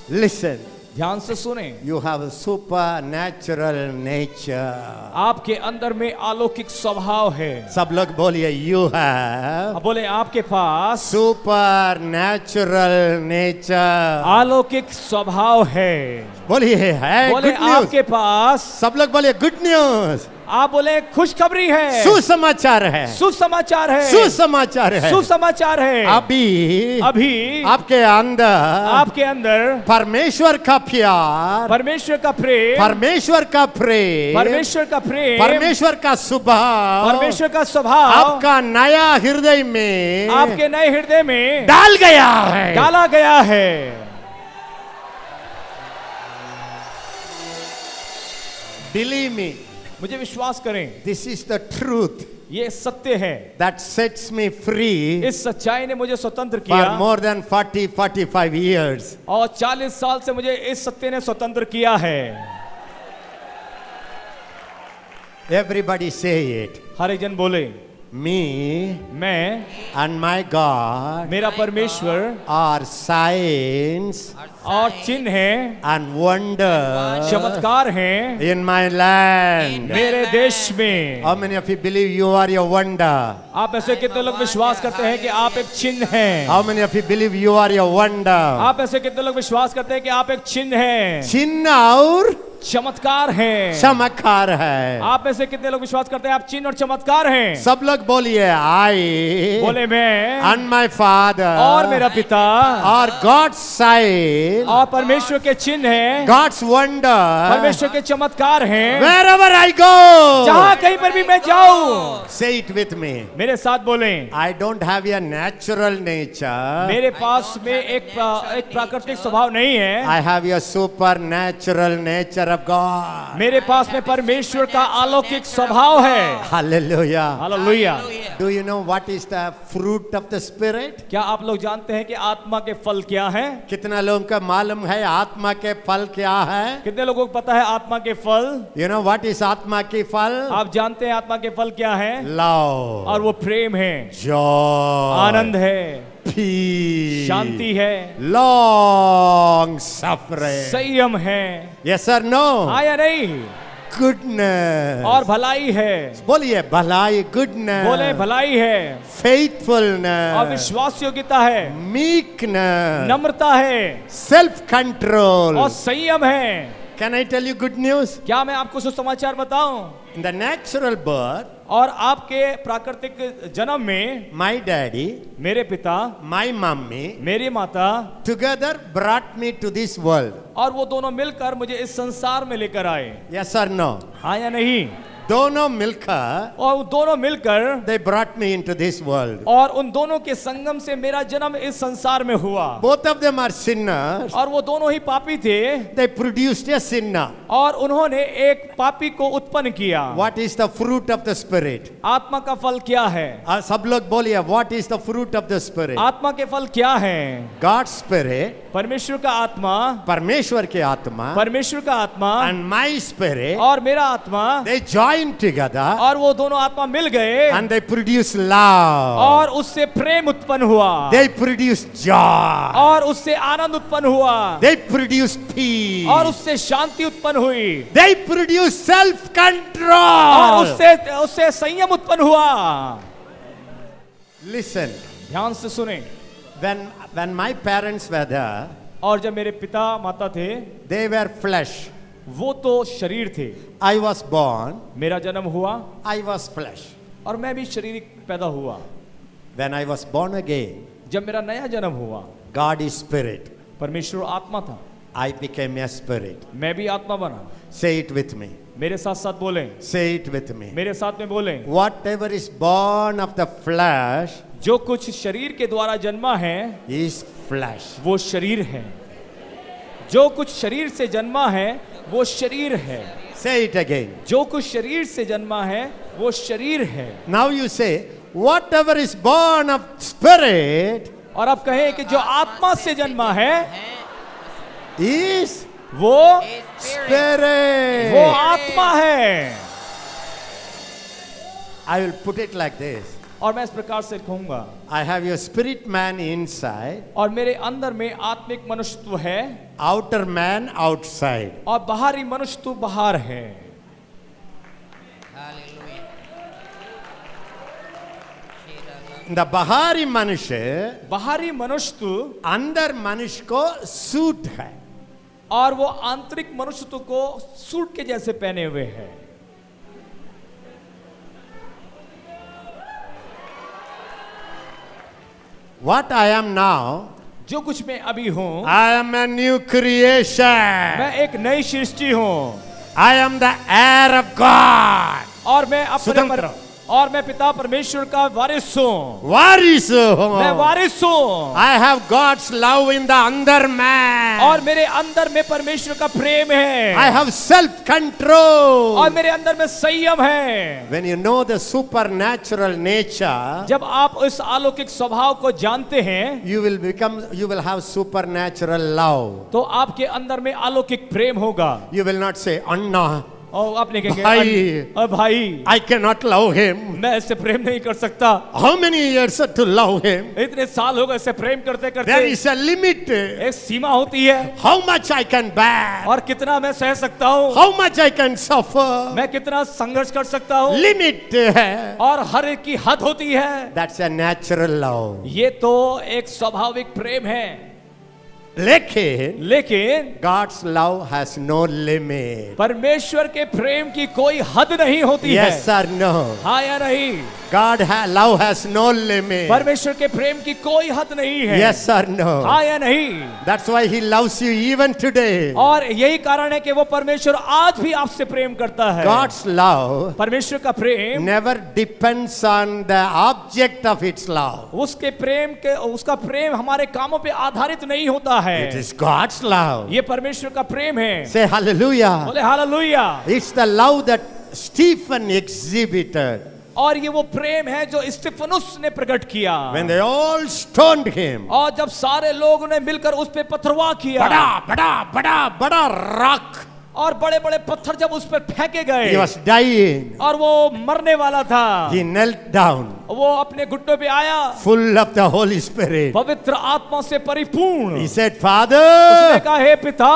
Listen, ध्यान से सुने, you have a supernatural nature. आपके अंदर में अलौकिक स्वभाव है। सब लोग बोलिए you have अब बोले आपके पास supernatural nature. अलौकिक स्वभाव है। बोलिए है बोले good news. आपके पास, सब लोग बोलिए good news. आप बोले खुशखबरी है, सुसमाचार है, सुसमाचार है, सुसमाचार है। सुसमाचार है। अभी अभी आपके अंदर परमेश्वर का प्यार, परमेश्वर का प्रेम, परमेश्वर का प्रेम, परमेश्वर का प्रेम, परमेश्वर का स्वभाव, परमेश्वर का स्वभाव आपका नया हृदय में आपके नए हृदय में डाल गया है, डाला गया है। Believe me, मुझे विश्वास करें, this is the truth ये सत्य है। that sets me free इस सच्चाई ने मुझे स्वतंत्र for किया more than 40-45 years. और 40 साल से मुझे इस सत्य ने स्वतंत्र किया है। Everybody say it. हर एक जन बोले, Me मैं and my God मेरा परमेश्वर are signs और चिन्ह है, and wonders चमत्कार हैं in my land. मेरे देश में। How many of you believe you are a wonder? आप ऐसे कितने लोग विश्वास करते हैं कि आप एक चिन्ह हैं? How many of you believe you are a wonder? आप ऐसे कितने लोग विश्वास करते हैं कि आप एक चिन्ह हैं, चिन्ह और चमत्कार हैं? चमत्कार है। आप में से कितने लोग विश्वास करते हैं आप चिन्ह और चमत्कार हैं? सब लोग बोलिए I बोले मैं and my father और मेरा पिता are God's sign, और परमेश्वर के चिन्ह हैं, God's wonder परमेश्वर के चमत्कार हैं। wherever I go. जहां कहीं पर भी मैं जाऊं, Say it with me. मेरे साथ बोलें, I don't have a natural nature. मेरे पास में एक प्राकृतिक स्वभाव नहीं है, I have a supernatural nature of God. मेरे पास में परमेश्वर का अलौकिक स्वभाव है। Hallelujah. Hallelujah. Do you know what is the fruit of the spirit? क्या आप लोग जानते हैं कि आत्मा के फल क्या हैं? कितना लोगों को मालूम है आत्मा के फल क्या है? कितने लोगों को पता है आत्मा के फल? You know what is आत्मा के फल? आप जानते हैं आत्मा के फल क्या है? Love, और वो प्रेम है, joy, आनंद है, peace, शांति है, long suffering. संयम है। Yes or no? हाँ या नहीं? Goodness. और भलाई है। बोलिए भलाई, goodness. बोले भलाई है faithfulness, और विश्वास योग्यता है, meekness, नम्रता है self control. और संयम है। Can I tell you good news? क्या मैं आपको सुसमाचार बताऊं? In the natural birth, और आपके प्राकृतिक जन्म में my daddy, मेरे पिता, my mummy मेरी माता together brought me to this world. और वो दोनों मिलकर मुझे इस संसार में लेकर आए। Yes or no? हाँ या नहीं? दोनों मिलकर और वो दोनों मिलकर they brought me into this world. और उन दोनों के संगम से मेरा जन्म इस संसार में हुआ। Both of them are sinners. और वो दोनों ही पापी थे They produced a sinner. और उन्होंने एक पापी को उत्पन्न किया। What is the fruit of the spirit? आत्मा का फल क्या है? सब लोग बोलिए what is the fruit of the spirit? आत्मा के फल क्या है? God's spirit, परमेश्वर का आत्मा, परमेश्वर के आत्मा, परमेश्वर का आत्मा and my spirit, और मेरा आत्मा, they join together और वो दोनों आत्मा मिल गए and they produce love. और उससे प्रेम उत्पन्न हुआ They produce joy. और उससे आनंद उत्पन्न हुआ They produce peace. और उससे शांति उत्पन्न हुई They produce self और control. उससे संयम उत्पन्न हुआ। Listen, ध्यान से सुने, when my parents were there, और जब मेरे पिता माता थे they were flesh. वो तो शरीर थे। I was born, मेरा जन्म हुआ I was flesh. और मैं भी शरीर पैदा हुआ। When I was born again, जब मेरा नया जन्म हुआ, God is spirit. परमेश्वर आत्मा था, I became a spirit. मैं भी आत्मा बना। Say it with me. मेरे साथ साथ बोलें, Say it with me. मेरे साथ में बोलें। Whatever is born of the flesh जो कुछ शरीर के द्वारा जन्मा है is flesh. वो शरीर है। जो कुछ शरीर से जन्मा है वो शरीर है। Say it again. जो कुछ शरीर से जन्मा है वो शरीर है। Now you say, whatever is born of spirit और अब कहें कि जो आत्मा से जन्मा है is वो spirit. वो आत्मा है। I will put it like this. और मैं इस प्रकार से कहूंगा, I have your spirit man inside, और मेरे अंदर में आत्मिक मनुष्यत्व है outer man outside. और बाहरी मनुष्यत्व बाहर है। The बाहरी मनुष्य बाहरी मनुष्यत्व अंदर मनुष्य को सूट है, और वो आंतरिक मनुष्यत्व को सूट के जैसे पहने हुए है। What I am now, जो कुछ मैं अभी हूं, I am a new creation. मैं एक नई सृष्टि हूं, I am the heir of God. और मैं अपने स्वतंत्र। और मैं पिता परमेश्वर का वारिस हूं। वारिस मैं हूँ। वारिस हूं, I have God's love in the under man. और मेरे अंदर में परमेश्वर का प्रेम है। I have self-control. और मेरे अंदर में संयम है। When you know the supernatural nature, जब आप उस अलौकिक स्वभाव को जानते हैं you will have supernatural love. तो आपके अंदर में अलौकिक प्रेम होगा। You will not say, Anna, और आपने कहेंगे, भाई, "अरे भाई, I cannot love him. मैं इससे प्रेम नहीं कर सकता। How many years to love him? इतने साल हो गए इससे प्रेम करते There करते। is a limit. एक सीमा होती है, How much I can bear? और कितना मैं सह सकता हूँ, How much I can suffer? मैं कितना संघर्ष कर सकता हूँ, Limit है. और हर एक की हद होती है। That's a natural love. ये तो एक स्वाभाविक प्रेम है, लेकिन God's love has no limit. परमेश्वर के प्रेम की कोई हद नहीं होती Yes है। or no? हाँ या नहीं? Love has no limit. परमेश्वर के प्रेम की कोई हद नहीं है। Yes or no? हाँ या नहीं? That's why he loves you even today. और यही कारण है कि वो परमेश्वर आज भी आपसे प्रेम करता है। God's love परमेश्वर का प्रेम never depends on the object of its love. उसका प्रेम हमारे कामों पे आधारित नहीं होता है। It is God's love. ये परमेश्वर का प्रेम है। Say hallelujah. बोले hallelujah. It's the love that Stephen exhibited और ये वो प्रेम है जो स्तिफनुस ने प्रकट किया when they all stoned him. और जब सारे लोगों ने मिलकर उस पे पथरवाह किया बड़ा rock. और बड़े बड़े पत्थर जब उस पर फेंके गए He was dying. और वो मरने वाला था, He knelt down, वो अपने घुटनों पे आया, full of the Holy Spirit. पवित्र आत्मा से परिपूर्ण। He said, उसने Father, कहा, हे पिता,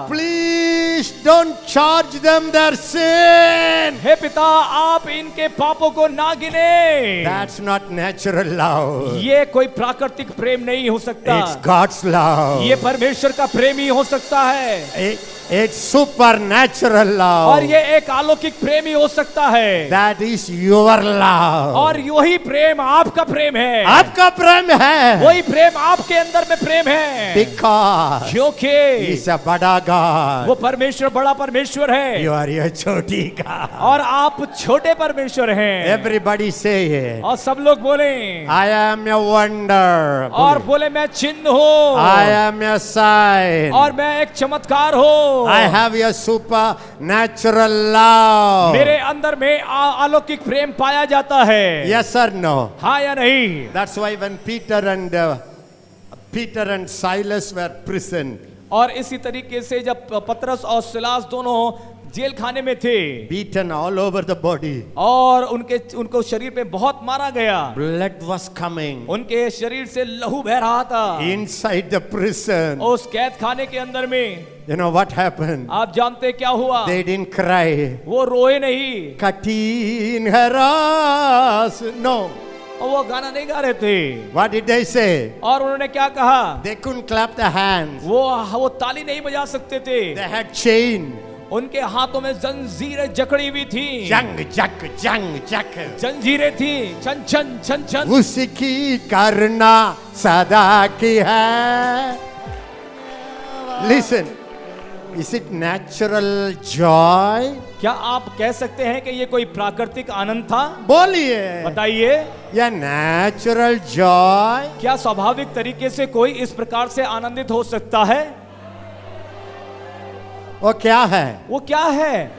please don't charge them their sin. हे पिता, आप इनके पापों को ना गिने। That's not natural love. ये कोई प्राकृतिक प्रेम नहीं हो सकता, It's God's love. ये परमेश्वर का प्रेम ही हो सकता है। It's supernatural love. और ये एक अलौकिक प्रेम ही हो सकता है। That is your love. और वही प्रेम आपका प्रेम है। आपका प्रेम है। वही प्रेम आपके अंदर में प्रेम है। Because क्योंकि He's a बड़ा God. वो परमेश्वर बड़ा परमेश्वर है You are a छोटी God. और आप छोटे परमेश्वर हैं। Everybody say it. और सब लोग बोले, I am a wonder. और बोले मैं चिन्ह हूँ, I am a sign. और मैं एक चमत्कार हूँ। I have a supernatural love. मेरे अंदर में अलौकिक प्रेम पाया जाता है। Yes or no? हाँ या नहीं? That's why when Peter and Silas were prisoned, और इसी तरीके से जब पतरस और सिलास दोनों जेल खाने में थे, beaten all over the body, और उनको शरीर पे बहुत मारा गया, blood was coming उनके शरीर से लहू बह रहा था inside the prison. उस कैद खाने के अंदर में। You know what happened? आप जानते क्या हुआ? They didn't cry. वो रोए नहीं, Katin haras. No. और वो गाना नहीं गा रहे थे। What did they say? और उन्होंने क्या कहा? They couldn't clap their hands. वो ताली नहीं बजा सकते थे। They had chain. उनके हाथों में जंजीरें जकड़ी हुई थी, जंग जक जंजीरें थी, छन छन छन छन। उसकी करना सदा की है। Listen, is it natural Joy? क्या आप कह सकते हैं कि ये कोई प्राकृतिक आनंद था? बोलिए, बताइए, या नेचुरल जॉय? क्या स्वाभाविक तरीके से कोई इस प्रकार से आनंदित हो सकता है? वो क्या है? वो क्या है?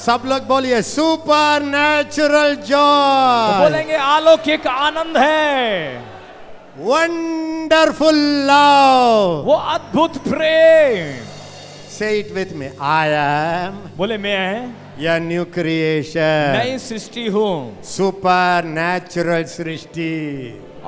सब लोग बोलिए, सुपर नेचुरल जॉय, बोलेंगे अलौकिक आनंद है, वंडरफुल लव, वो अद्भुत प्रेम। से it with me, I am, बोले मैं या न्यू क्रिएशन, नई सृष्टि हूँ, सुपर नेचुरल सृष्टि।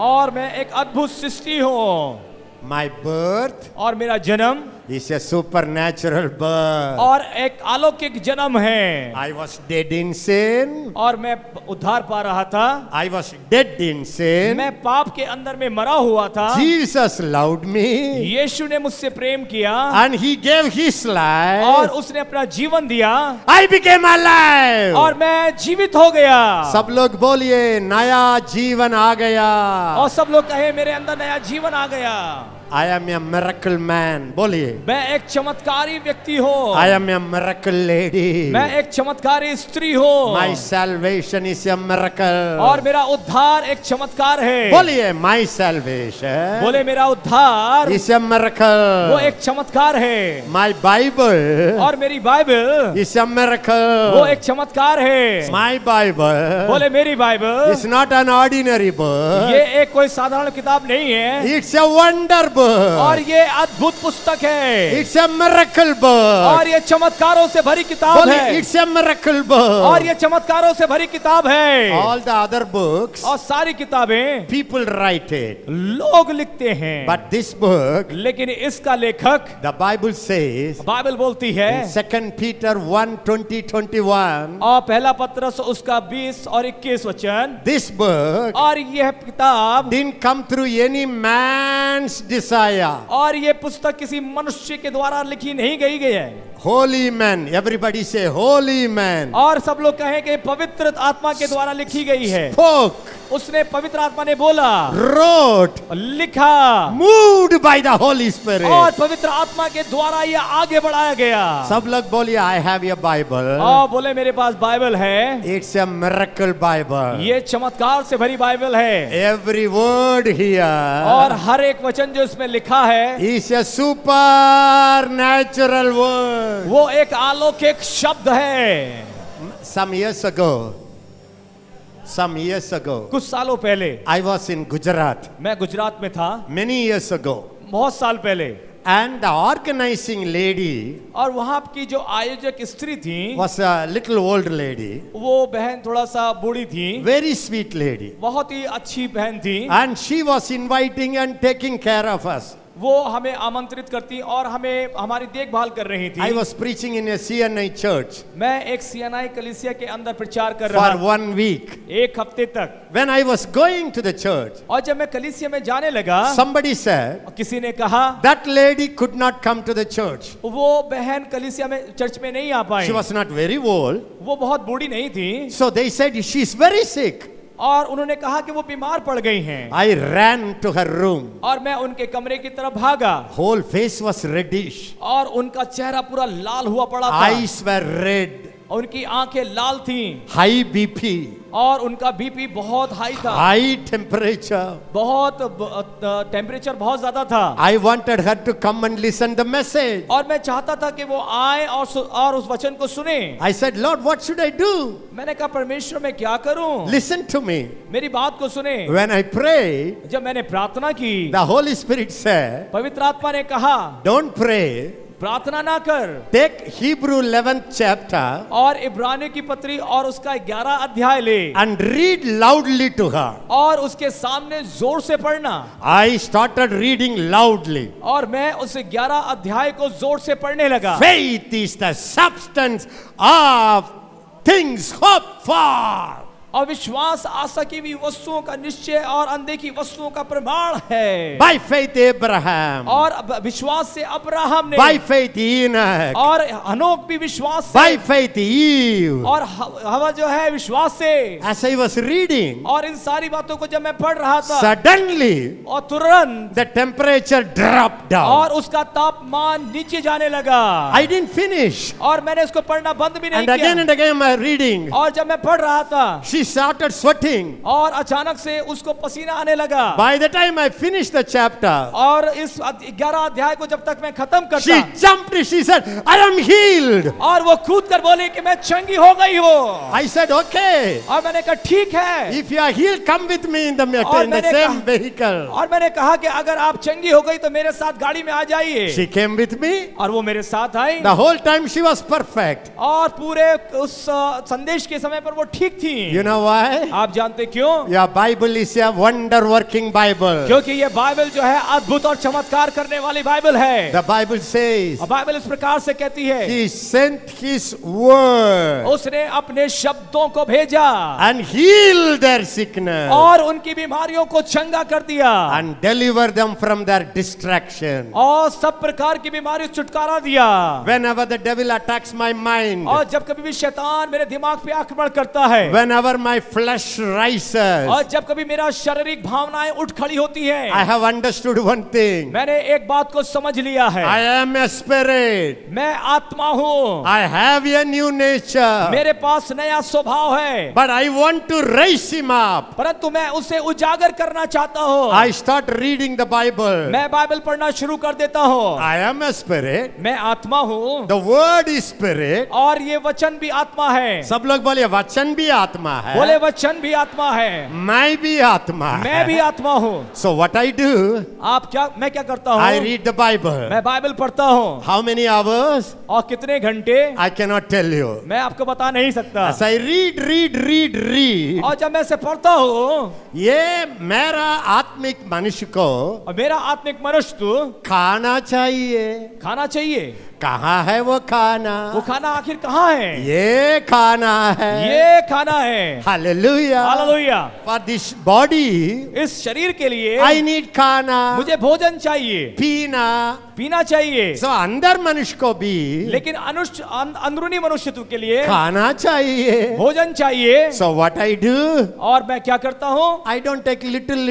और मैं एक अद्भुत सृष्टि हूँ। माई बर्थ और मेरा जन्म is a super natural birth. और एक अलौकिक जन्म है। आई वॉज डेड इन सिन, और मैं उद्धार पा रहा था। आई वॉज डेड इन सिन, मैं पाप के अंदर में मरा हुआ था। जीसस लव्ड मी, यीशु ने मुझसे प्रेम किया, and he gave his life, और उसने अपना जीवन दिया, आई बिकेम अलाइव, और मैं जीवित हो गया। सब लोग बोलिए, नया जीवन आ गया। और सब लोग कहे, मेरे अंदर नया जीवन आ गया। I am a miracle man, बोलिए, मैं एक चमत्कारी व्यक्ति हूँ। I am a miracle lady, मैं एक चमत्कारी स्त्री हूँ। My salvation is a miracle, और मेरा उद्धार एक चमत्कार है। बोलिए, माई सैल्वेशन, बोले मेरा उद्धार इज ए मिरेकल, वो एक चमत्कार है। माई बाइबल, और मेरी बाइबल इज ए मिरेकल, वो एक चमत्कार है। माई बाइबल, बोले मेरी Bible is not an ordinary book, ये एक कोई साधारण किताब नहीं है, इट्स ए वंडर बुक, और ये अद्भुत पुस्तक है, इट्स ए मिरेकल बुक, और ये चमत्कारों से भरी किताब बोलिए, है, इट्स ए मिरेकल बुक, और ये चमत्कारों से भरी किताब है। ऑल द अदर बुक्स और सारी किताबें people write it, लोग लिखते हैं, but this book, लेकिन इसका लेखक, the Bible says बाइबल बोलती है, in 2 Peter 1:20-21, और पहला पत्रस उसका 20 और 21 वचन, this book और यह किताब, didn't come through any man's desire. और ये पुस्तक किसी मनुष्य के द्वारा लिखी नहीं गई है। Holy man, everybody say holy man, और सब लोग कहें कि पवित्र आत्मा के द्वारा लिखी गई है। spoke, उसने, पवित्र आत्मा ने बोला, wrote, लिखा, moved by the Holy और Spirit. पवित्र आत्मा के द्वारा ये आगे बढ़ाया गया। सब लोग बोलिए, I have a Bible. और बोले मेरे पास बाइबल है, It's a miracle Bible. ये चमत्कार से भरी बाइबल है, Every word here और हर एक वचन जो इसमें लिखा है is a supernatural word. वो एक अलौकिक शब्द है। Some years ago, कुछ सालों पहले I was in Gujarat. मैं गुजरात में था, Many years ago. बहुत साल पहले, And the organizing lady और वहां की जो आयोजक स्त्री थी was a little old lady, वो बहन थोड़ा सा बूढ़ी थी, very sweet lady. बहुत ही अच्छी बहन थी, And she was inviting and taking care of us. वो हमें आमंत्रित करती और हमें हमारी देखभाल कर रही थी। I was preaching in a CNI church मैं एक सीएनआई कलीसिया के अंदर प्रचार कर रहा for 1 week. एक हफ्ते तक। When I was going to the church, और जब मैं कलीसिया में जाने लगा, somebody said, किसी ने कहा, that lady could not come to the church. वो बहन कलीसिया में, चर्च में नहीं आ पाई। She was not very old. वो बहुत बूढ़ी नहीं थी, So they said, she's very sick. और उन्होंने कहा कि वो बीमार पड़ गई हैं। I ran to her room. और मैं उनके कमरे की तरफ भागा, Whole face was reddish. और उनका चेहरा पूरा लाल हुआ पड़ा था, Eyes were red. उनकी आंखें लाल थीं, High BP. और उनका बीपी बहुत हाई था, High temperature. बहुत टेम्परेचर बहुत ज्यादा था। I wanted her to come and listen the message. और मैं चाहता था कि वो आए और उस वचन को सुने। I said, Lord, what should I do? मैंने कहा, परमेश्वर मैं क्या करूं? Listen to me. मेरी बात को सुने। When I prayed, जब मैंने प्रार्थना की, the Holy Spirit said, पवित्र आत्मा ने कहा, don't pray. प्रार्थना ना कर, Take Hebrew 11th chapter और इब्रानियों की पत्री और उसका 11 अध्याय ले, and read loudly to her. और उसके सामने जोर से पढ़ना। I started reading loudly. और मैं उस 11 अध्याय को जोर से पढ़ने लगा। Faith is the substance of things hoped for. और विश्वास आशा की भी वस्तुओं का निश्चय और अनदेखी वस्तुओं का प्रमाण है। By faith Abraham. और विश्वास से अब्राहम ने, By faith Enoch. और हनोक भी विश्वास से, By faith Eve. और हवा जो है विश्वास से। As I was reading, और इन सारी बातों को जब मैं पढ़ रहा था, suddenly और तुरंत the temperature dropped down. और उसका तापमान नीचे जाने लगा। I didn't finish. और मैंने इसको पढ़ना बंद भी नहीं And again किया। and again my reading. और जब मैं पढ़ रहा था, She started sweating. और अचानक से उसको पसीना आने लगा। By the time I finished the chapter, और इस 11 अध्याय को जब तक मैं खत्म करता, she jumped. She said, I am healed. और वो कूद कर बोली कि मैं चंगी हो गई हूँ। I said, okay. और मैंने कहा ठीक है। If you are healed, come with me in the और same मैंने vehicle. और मैंने कहा कि अगर आप चंगी हो गई तो मेरे साथ गाड़ी में आ जाइए। She came with me. और वो मेरे साथ आई। The whole time she was perfect. और पूरे उस संदेश के समय पर वो ठीक थी। You know why? आप जानते क्यों? Your Bible is a wonder working Bible. क्योंकि ये बाइबल जो है अद्भुत और चमत्कार करने वाली बाइबल है। The Bible says और बाइबल इस प्रकार से कहती है, He sent His word उसने अपने शब्दों को भेजा and healed their sickness और उनकी बीमारियों को चंगा कर दिया and delivered them from their distraction. और सब प्रकार की बीमारी से छुटकारा दिया। Whenever the devil attacks my mind, और जब कभी भी शैतान मेरे दिमाग पे आक्रमण करता है, whenever my flesh rises, और जब कभी मेरा शारीरिक भावनाएं उठ खड़ी होती हैं, I have understood one thing. मैंने एक बात को समझ लिया है। I am a spirit. मैं आत्मा हूँ। I have a new nature. मेरे पास नया स्वभाव है। But I want to raise him up. परंतु मैं उसे उजागर करना चाहता हूँ। I start reading the Bible. मैं बाइबल पढ़ना शुरू कर देता हूँ। I am a spirit. मैं आत्मा हूँ। The word is spirit. और ये वचन भी आत्मा है। सब लोग बोले वचन भी आत्मा है. बोले वचन भी आत्मा है। मैं भी आत्मा है. मैं भी आत्मा हूँ। So what I do? मैं क्या करता हूँ? I read the Bible. मैं बाइबल पढ़ता हूँ। How many hours? और कितने घंटे? I cannot tell you. मैं आपको बता नहीं सकता। As I read. और जब मैं इसे पढ़ता हूँ, ये मेरा आत्मिक मनुष्य को और मेरा आत्मिक मनुष्य तो खाना चाहिए. खाना चाहिए। कहाँ है वो खाना? वो खाना आखिर कहाँ है? ये खाना है. ये खाना है। Hallelujah. Hallelujah. For this body, इस शरीर के लिए I need खाना. मुझे भोजन चाहिए, पीना चाहिए। So अंदर मनुष्य को भी लेकिन अंदरूनी मनुष्यत्व के लिए खाना चाहिए. भोजन चाहिए। So what I do? और मैं क्या करता हूँ? I don't take little.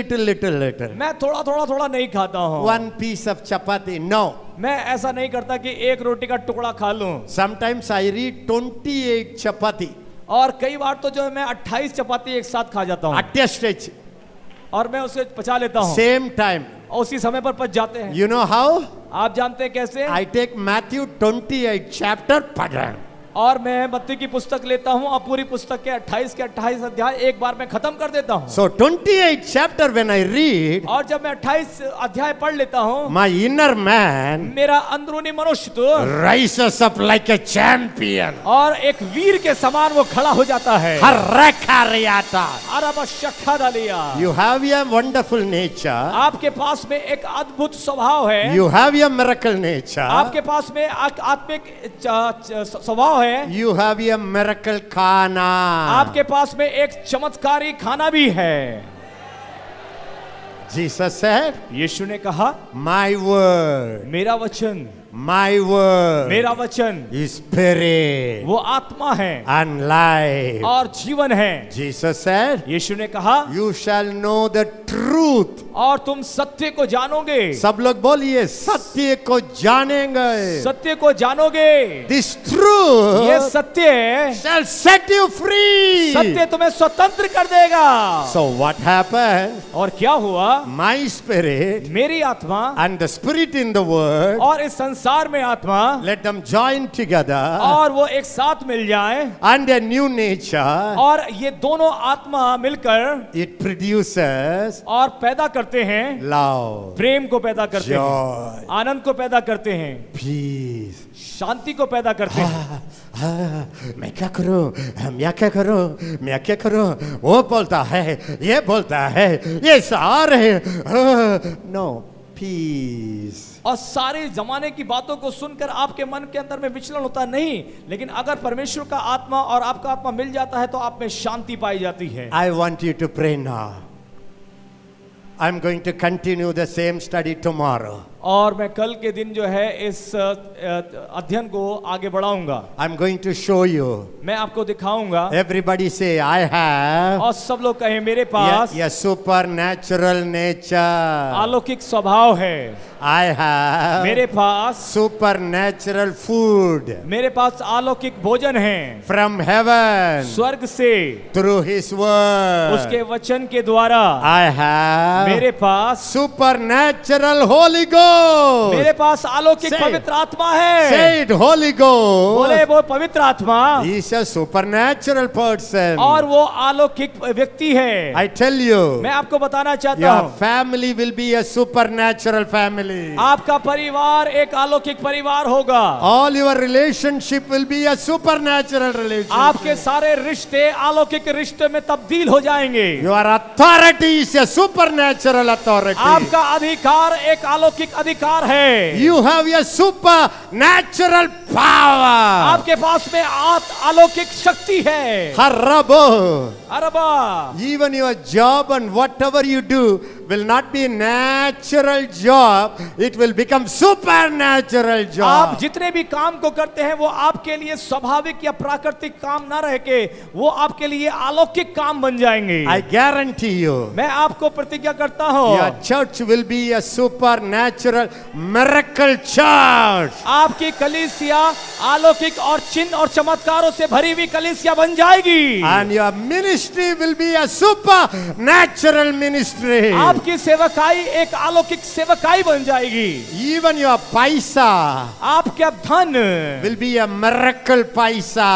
मैं थोड़ा नहीं खाता हूँ। One piece of chapati. No. मैं ऐसा नहीं करता कि एक रोटी का टुकड़ा खा लूं। Sometimes I eat 28 chapati. और कई बार तो जो है मैं 28 चपाती एक साथ खा जाता हूँ। At a stretch. और मैं उसे पचा लेता हूँ। Same time. और उसी समय पर पच जाते हैं। You know how? आप जानते हैं कैसे? I take Matthew 28 chapter padang. और मैं मत्ती की पुस्तक लेता हूँ और पूरी पुस्तक के 28 के 28 अध्याय एक बार में खत्म कर देता हूँ। So 28 chapter when I read, और जब मैं 28 अध्याय पढ़ लेता हूँ, my inner man मेरा अंदरूनी मनुष्य तो rises up like a champion. और एक वीर के समान वो खड़ा हो जाता है। You have a wonderful nature. आपके पास में एक अद्भुत स्वभाव है। You have a miracle nature. आपके पास में आत्मिक स्वभाव है। You have a miracle खाना. आपके पास में एक चमत्कारी खाना भी है। Jesus said, यीशु ने कहा, My word, मेरा वचन, my word, मेरा वचन is spirit वो आत्मा है and life. और जीवन है। Jesus said, यीशु ने कहा, You shall know the truth. और तुम सत्य को जानोगे। सब लोग बोलिए सत्य को जानेंगे. सत्य को जानोगे। This truth ये सत्य shall set you free. सत्य तुम्हें स्वतंत्र कर देगा। So what happened? और क्या हुआ? My spirit मेरी आत्मा and the spirit in the word, और इस संसार में आत्मा, let them join together और वो एक साथ मिल जाए and a new nature. और ये दोनों आत्मा मिलकर It produces और पैदा करते हैं love, प्रेम को पैदा करते हैं, joy, आनंद को पैदा करते हैं, peace. शांति को पैदा करते हैं। मैं क्या करूं, मैं क्या करूं? वो बोलता है, ये बोलता है, ये सारे, no, peace. और सारे जमाने की बातों को सुनकर आपके मन के अंदर में विचलन होता नहीं, लेकिन अगर परमेश्वर का आत्मा और आपका आत्मा मिल जाता है तो आप में शांति पाई जाती है। I want you to pray now. I'm going to continue the same study tomorrow. और मैं कल के दिन जो है इस अध्ययन को आगे बढ़ाऊंगा। I'm going to show you. मैं आपको दिखाऊंगा। Everybody say, I have और सब लोग कहें मेरे पास a supernatural nature. अलौकिक स्वभाव है। I have मेरे पास supernatural food मेरे पास अलौकिक भोजन है from heaven स्वर्ग से through His word. उसके वचन के द्वारा। I have मेरे पास supernatural Holy Ghost. मेरे पास अलौकिक Say. पवित्र आत्मा है। Say it, Holy Ghost. बोले वो पवित्र आत्मा He is a supernatural person. और वो अलौकिक व्यक्ति है। I tell you, मैं आपको बताना चाहता your हूँ family will be a supernatural family. आपका परिवार एक अलौकिक परिवार होगा। All your relationship will be a supernatural relationship. आपके सारे रिश्ते अलौकिक रिश्ते में तब्दील हो जाएंगे। Your authority is a supernatural authority. आपका अधिकार एक अलौकिक अधिकार है। You have a supernatural power. आपके पास में अलौकिक शक्ति है। Harabo. अरबा Even your job and whatever you do will not be natural job. It will become supernatural आप job. जितने भी काम को करते हैं वो आपके लिए स्वाभाविक या प्राकृतिक काम ना रह के वो आपके लिए अलौकिक काम बन जाएंगे। I guarantee you. मैं आपको प्रतिज्ञा करता हूँ Your church will be a supernatural miracle church. आपकी कलीसिया अलौकिक और चिन्ह और चमत्कारों से भरी हुई कलीसिया बन जाएगी। And your ministry will be a supernatural ministry. आपकी सेवकाई एक अलौकिक सेवकाई बन जाएगी। Even your paisa आपका धन will be a miracle paisa.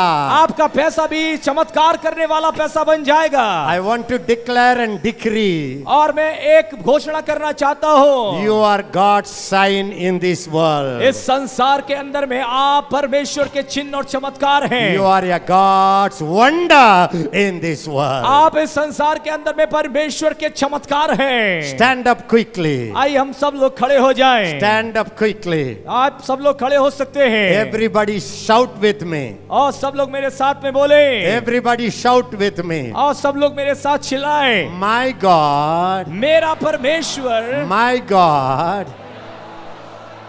आपका पैसा भी चमत्कार करने वाला पैसा बन जाएगा। I want to declare and decree. और मैं एक घोषणा करना चाहता हूँ You are God's sign in this world. इस संसार के अंदर में आप परमेश्वर के चिन्ह और चमत्कार हैं। You are a God's wonder in this world. आप इस संसार के अंदर में परमेश्वर के चमत्कार हैं। Stand up quickly. आइए हम सब लोग खड़े हो जाएं। Stand up quickly. आप सब लोग खड़े हो सकते हैं। Everybody shout with me. और सब लोग मेरे साथ में बोले। Everybody shout with me. और सब लोग मेरे साथ चिल्लाएं। My God, मेरा परमेश्वर my God,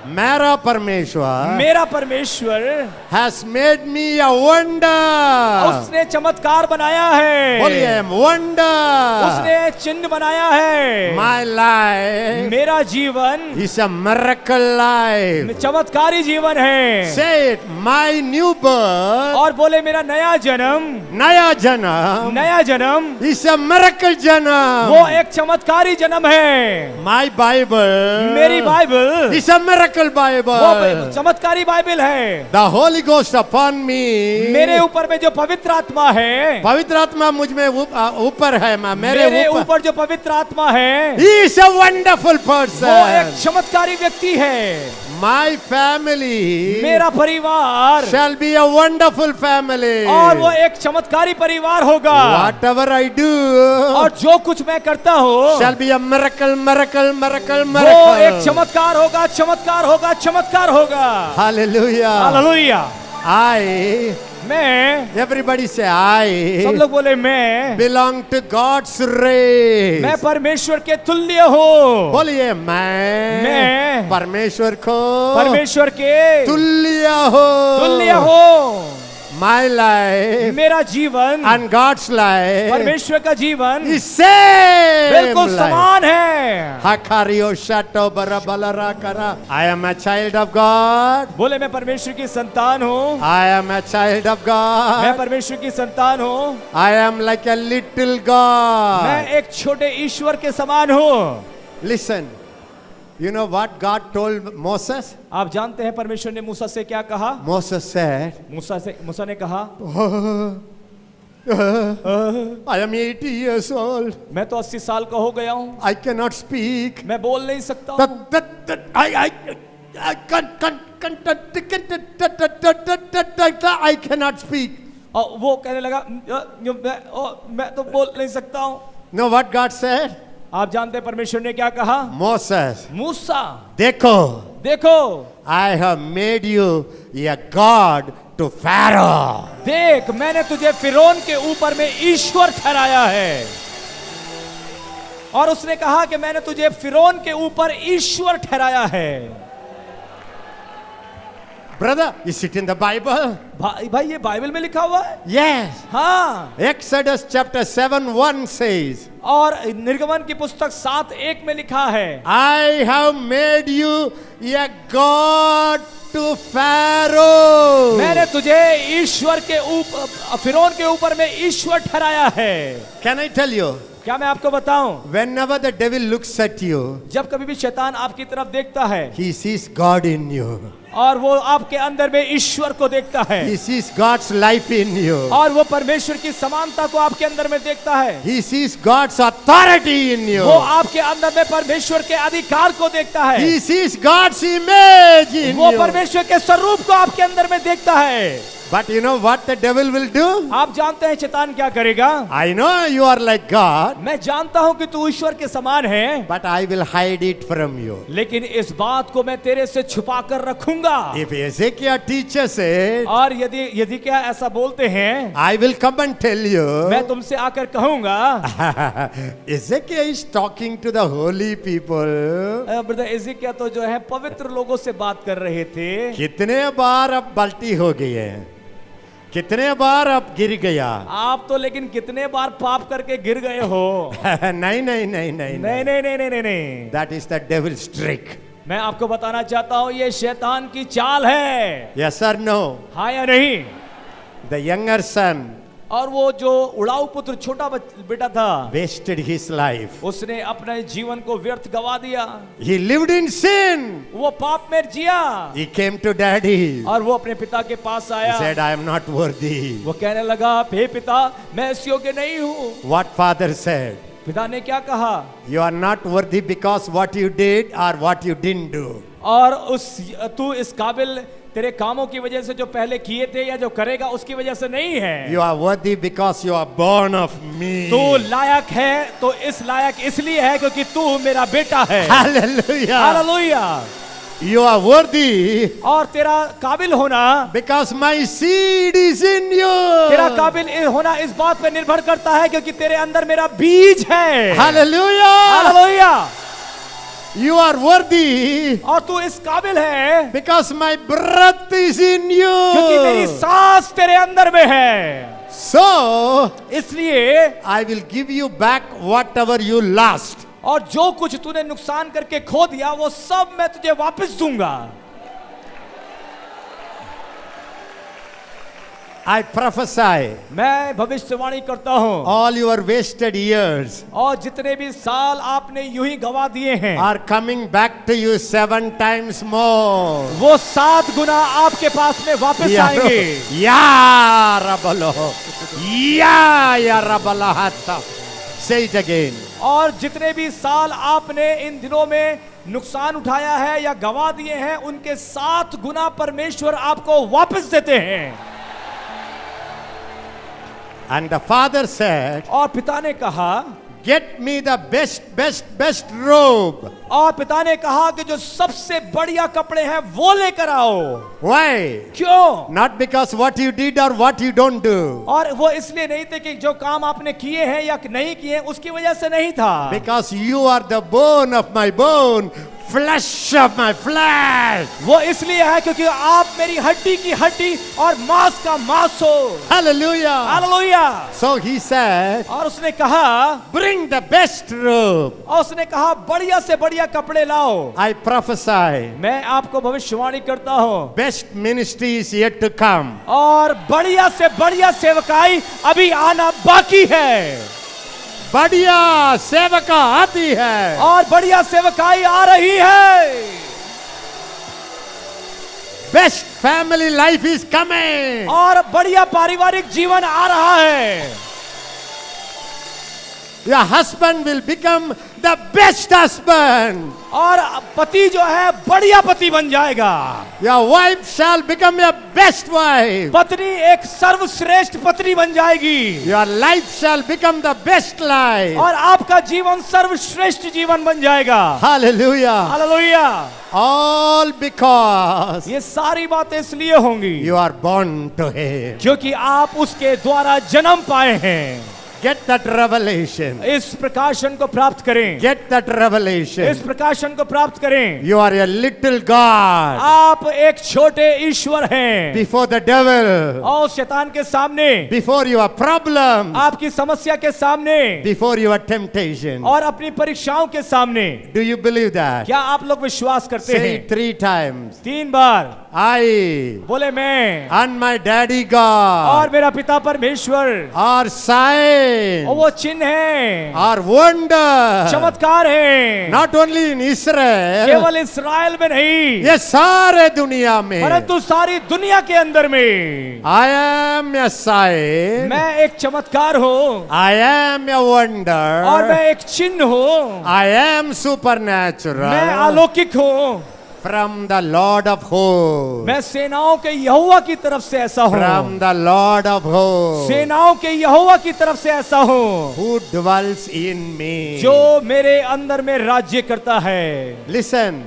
मेरा परमेश्वर मेरा परमेश्वर has made me a wonder. उसने चमत्कार बनाया है। बोलिए wonder. उसने चिन्ह बनाया है। My life मेरा जीवन is a miracle life. चमत्कारी जीवन है। Say it, my new birth, और बोले मेरा नया जन्म नया जन्म is a miracle जन्म. वो एक चमत्कारी जन्म है। My Bible मेरी Bible is a miracle Bible. वो चमत्कारी बाइबल है। The Holy Ghost upon me. मेरे ऊपर में जो पवित्र आत्मा है, पवित्र आत्मा मुझ में ऊपर है, मेरे ऊपर जो पवित्र आत्मा है, He is a wonderful person. वो एक चमत्कारी व्यक्ति है। My family मेरा परिवार shall be a wonderful family. और वो एक चमत्कारी परिवार होगा। Whatever I do और जो कुछ मैं करता हूँ shall be a miracle. वो एक चमत्कार होगा, चमत्कार होगा, चमत्कार होगा। Hallelujah. हालेलुया। I, मैं, everybody say I सब लोग बोले मैं belong to God's race. मैं परमेश्वर के तुल्य हूँ। बोलिए मैं परमेश्वर को परमेश्वर के तुल्य हो. हूँ। My life मेरा जीवन and God's life परमेश्वर का जीवन is same. बिल्कुल life. समान है। Hakario shato barabalara kara. I am a child of God. बोले मैं परमेश्वर की संतान हूँ। I am a child of मैं God. परमेश्वर की संतान हूँ। I am like a little God. मैं एक छोटे ईश्वर के समान हूँ। Listen. You know what God told Moses? आप जानते हैं परमेश्वर ने मूसा से क्या कहा? Moses said, मूसा ने कहा I am 80 years old. मैं तो 80 साल का हो गया हूँ। I cannot speak. मैं बोल नहीं सकता हूँ। I cannot speak. और वो कहने लगा मैं तो बोल नहीं सकता हूँ। Know what God said? आप जानते हैं परमेश्वर ने क्या कहा? Moses, मूसा देखो देखो I have made you a god to Pharaoh. देख मैंने तुझे फिरौन के ऊपर में ईश्वर ठहराया है। और उसने कहा कि मैंने तुझे फिरौन के ऊपर ईश्वर ठहराया है। Brother, is it in the Bible? भाई ये बाइबल में लिखा हुआ है? Yes. हाँ। Exodus chapter 7:1 says, और निर्गमन की पुस्तक 7:1 में लिखा है, I have made you a god to Pharaoh. मैंने तुझे ईश्वर के ऊपर फिरौन के ऊपर में ईश्वर ठहराया है। Can I tell you? क्या मैं आपको बताऊं? Whenever the devil looks at you, जब कभी भी शैतान आपकी तरफ देखता है, he sees God in you. और वो आपके अंदर में ईश्वर को देखता है, He sees God's life in you. और वो परमेश्वर की समानता को आपके अंदर में देखता है, He sees God's authority in you. वो आपके अंदर में परमेश्वर के अधिकार को देखता है, He sees God's image in वो you. परमेश्वर के स्वरूप को आपके अंदर में देखता है। But you know what the devil will do? आप जानते हैं शैतान क्या करेगा? I know you are like God, मैं जानता हूं कि तू ईश्वर के समान है, but I will hide it from you. लेकिन इस बात को मैं तेरे से छुपा कर रखूंगा। If Ezekiel teaches it, और यदि क्या ऐसा बोलते हैं, I will come and tell you. मैं तुमसे आकर कहूंगा। Ezekiel is talking to the holy people. Brother एजिकिया तो जो है पवित्र लोगों से बात कर रहे थे। कितने बार अब बाल्टी हो गई है, कितने बार अब गिर गया। आप तो लेकिन कितने बार पाप करके गिर गए हो। नहीं नहीं नहीं नहीं नहीं नहीं नहीं नहीं नहीं, That is the devil's trick. मैं आपको बताना चाहता हूँ ये शैतान की चाल है। Yes or no? हाँ या नहीं? The younger son और वो जो उड़ाऊ पुत्र छोटा बेटा था, wasted his life. उसने अपने जीवन को व्यर्थ गवा दिया। He lived in sin. वो पाप में जिया। He came to daddy. और वो अपने पिता के पास He आया। said, I am not worthy. वो कहने लगा, हे पिता मैं इस योग्य नहीं हूँ। What father said? पिता ने क्या कहा? You are not worthy because what you did or what you didn't do. और तू इस काबिल तेरे कामों की वजह से जो पहले किए थे या जो करेगा उसकी वजह से नहीं है। You are worthy because you are born of me. तू लायक है तो इस लायक इसलिए है क्योंकि तू मेरा बेटा है। Hallelujah. Hallelujah. You are worthy और तेरा काबिल होना, because my seed is in you. तेरा काबिल होना इस बात पे निर्भर करता है क्योंकि तेरे अंदर मेरा बीज है। Hallelujah. Hallelujah. You are worthy और तू इस काबिल है because my breath is in क्योंकि मेरी you. सांस तेरे अंदर में है। So इसलिए I will give you back whatever you lost. और जो कुछ तूने नुकसान करके खो दिया वो सब मैं तुझे वापस दूंगा। I prophesy मैं भविष्यवाणी करता हूँ, all your wasted years और जितने भी साल आपने यूं ही गवा दिए हैं are coming back to you 7 times more. वो 7 गुना आपके पास में वापस आएंगे। Ya Rabalo. Ya Rabala Hatta. Say it again. और जितने भी साल आपने इन दिनों में नुकसान उठाया है या गवा दिए हैं उनके 7 गुना परमेश्वर आपको वापस देते हैं। And the father said, और पिता ने कहा, get me the best robe. और पिता ने कहा कि जो सबसे बढ़िया कपड़े हैं वो लेकर आओ। Why? क्यों? Not because what you did or what you don't do. और वो इसलिए नहीं थे कि जो काम आपने किए हैं या नहीं किए उसकी वजह से नहीं था। Because you are the bone of my bone, flesh of my flesh. वो इसलिए है क्योंकि आप मेरी हड्डी की हड्डी और मांस का मांस हो। Hallelujah. Hallelujah. So he said, और उसने कहा, bring the best robe. और उसने कहा बढ़िया से बढ़िया कपड़े लाओ। I prophesy, मैं आपको भविष्यवाणी करता हूँ, best ministry is yet to come. और बढ़िया से बढ़िया सेवकाई अभी आना बाकी है। बढ़िया सेवका आती है। और बढ़िया सेवकाई आ रही है। Best family life is coming. और बढ़िया पारिवारिक जीवन आ रहा है। Your husband will become the best husband. और पति जो है बढ़िया पति बन जाएगा। Your wife shall become your best wife. पत्नी एक सर्वश्रेष्ठ पत्नी बन जाएगी। Your life shall become the best life. और आपका जीवन सर्वश्रेष्ठ जीवन बन जाएगा। Hallelujah. हालेलुया। All because ये सारी बातें इसलिए होंगी you are born to him. क्योंकि आप उसके द्वारा जन्म पाए हैं। Get that revelation. इस प्रकाशन को प्राप्त करें। Get that इस revelation. प्रकाशन को प्राप्त करें। You are a little God आप एक छोटे ईश्वर हैं before the devil, और शैतान के सामने, before your problem, आपकी समस्या के सामने before your temptation. और अपनी परीक्षाओं के सामने। Do you believe that? क्या आप लोग विश्वास करते Say हैं? it 3 times. 3 बार I बोले मैं and my daddy और God मेरा पिता परमेश्वर are sign, और वो चिन्ह है, are wonder. चमत्कार है। Not only in Israel, केवल इस्राएल में नहीं ये सारे दुनिया में. परंतु सारी दुनिया के अंदर में। I am a sign. मैं एक चमत्कार हूँ I am a wonder. और मैं एक चिन्ह हूँ। I am मैं supernatural अलौकिक हूँ। from the Lord of hosts. मैं सेनाओं के यहोवा की तरफ से ऐसा हूँ। From the Lord of hosts, सेनाओं के यहोवा की तरफ से ऐसा हूँ who dwells in me. जो मेरे अंदर में राज्य करता है। Listen,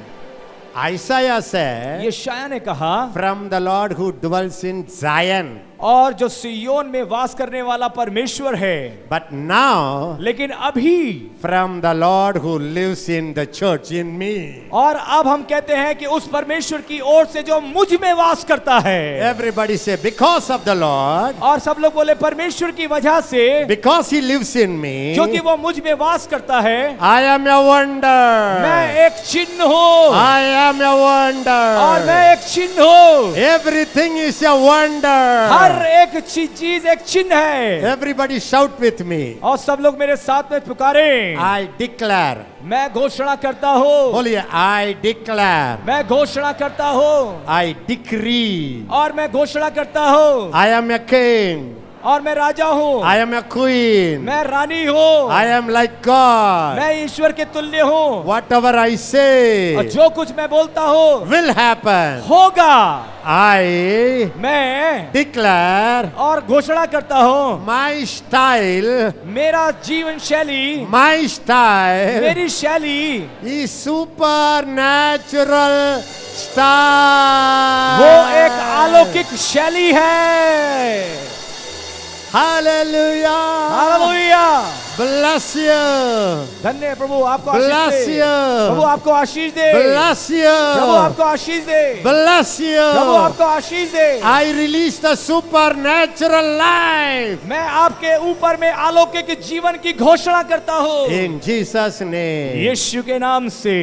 Isaiah said, यशायाह ने कहा from the Lord who dwells in Zion. और जो सिय्योन में वास करने वाला परमेश्वर है। But now, लेकिन अभी from the Lord who lives in the church in me. और अब हम कहते हैं कि उस परमेश्वर की ओर से जो मुझ में वास करता है। Everybody say, because of the Lord, और सब लोग बोले परमेश्वर की वजह से, because he lives in me, क्योंकि वो मुझ में वास करता है। I am a wonder. मैं एक चिन्ह हूँ I am a wonder. और मैं एक चिन्ह हूँ। Everything is a wonder. हर एक चीज एक चिन्ह है। Everybody shout with me. और सब लोग मेरे साथ में पुकारे। I declare. मैं घोषणा करता हूँ। बोलिए, I declare. मैं घोषणा करता हूँ I decree. और मैं घोषणा करता हूँ। I am a king. और मैं राजा हूँ। I am a queen. मैं रानी हूँ। I am like God. मैं ईश्वर के तुल्य हूँ। Whatever I say और जो कुछ मैं बोलता हूँ will happen. होगा। I मैं declare और घोषणा करता हूँ my style, मेरा जीवन शैली, my style मेरी शैली is supernatural style. वो एक अलौकिक शैली है। Hallelujah. हालेलुया। Bless you. धन्य प्रभु आपको Bless आशीष दे। you. प्रभु आपको आशीष दे। Bless Prabhu you. आपको आशीष दे। Bless Prabhu you. आपको आशीष दे। I release the supernatural life मैं आपके ऊपर में अलौकिक जीवन की घोषणा करता हूँ in Jesus' name. यीशु के नाम से।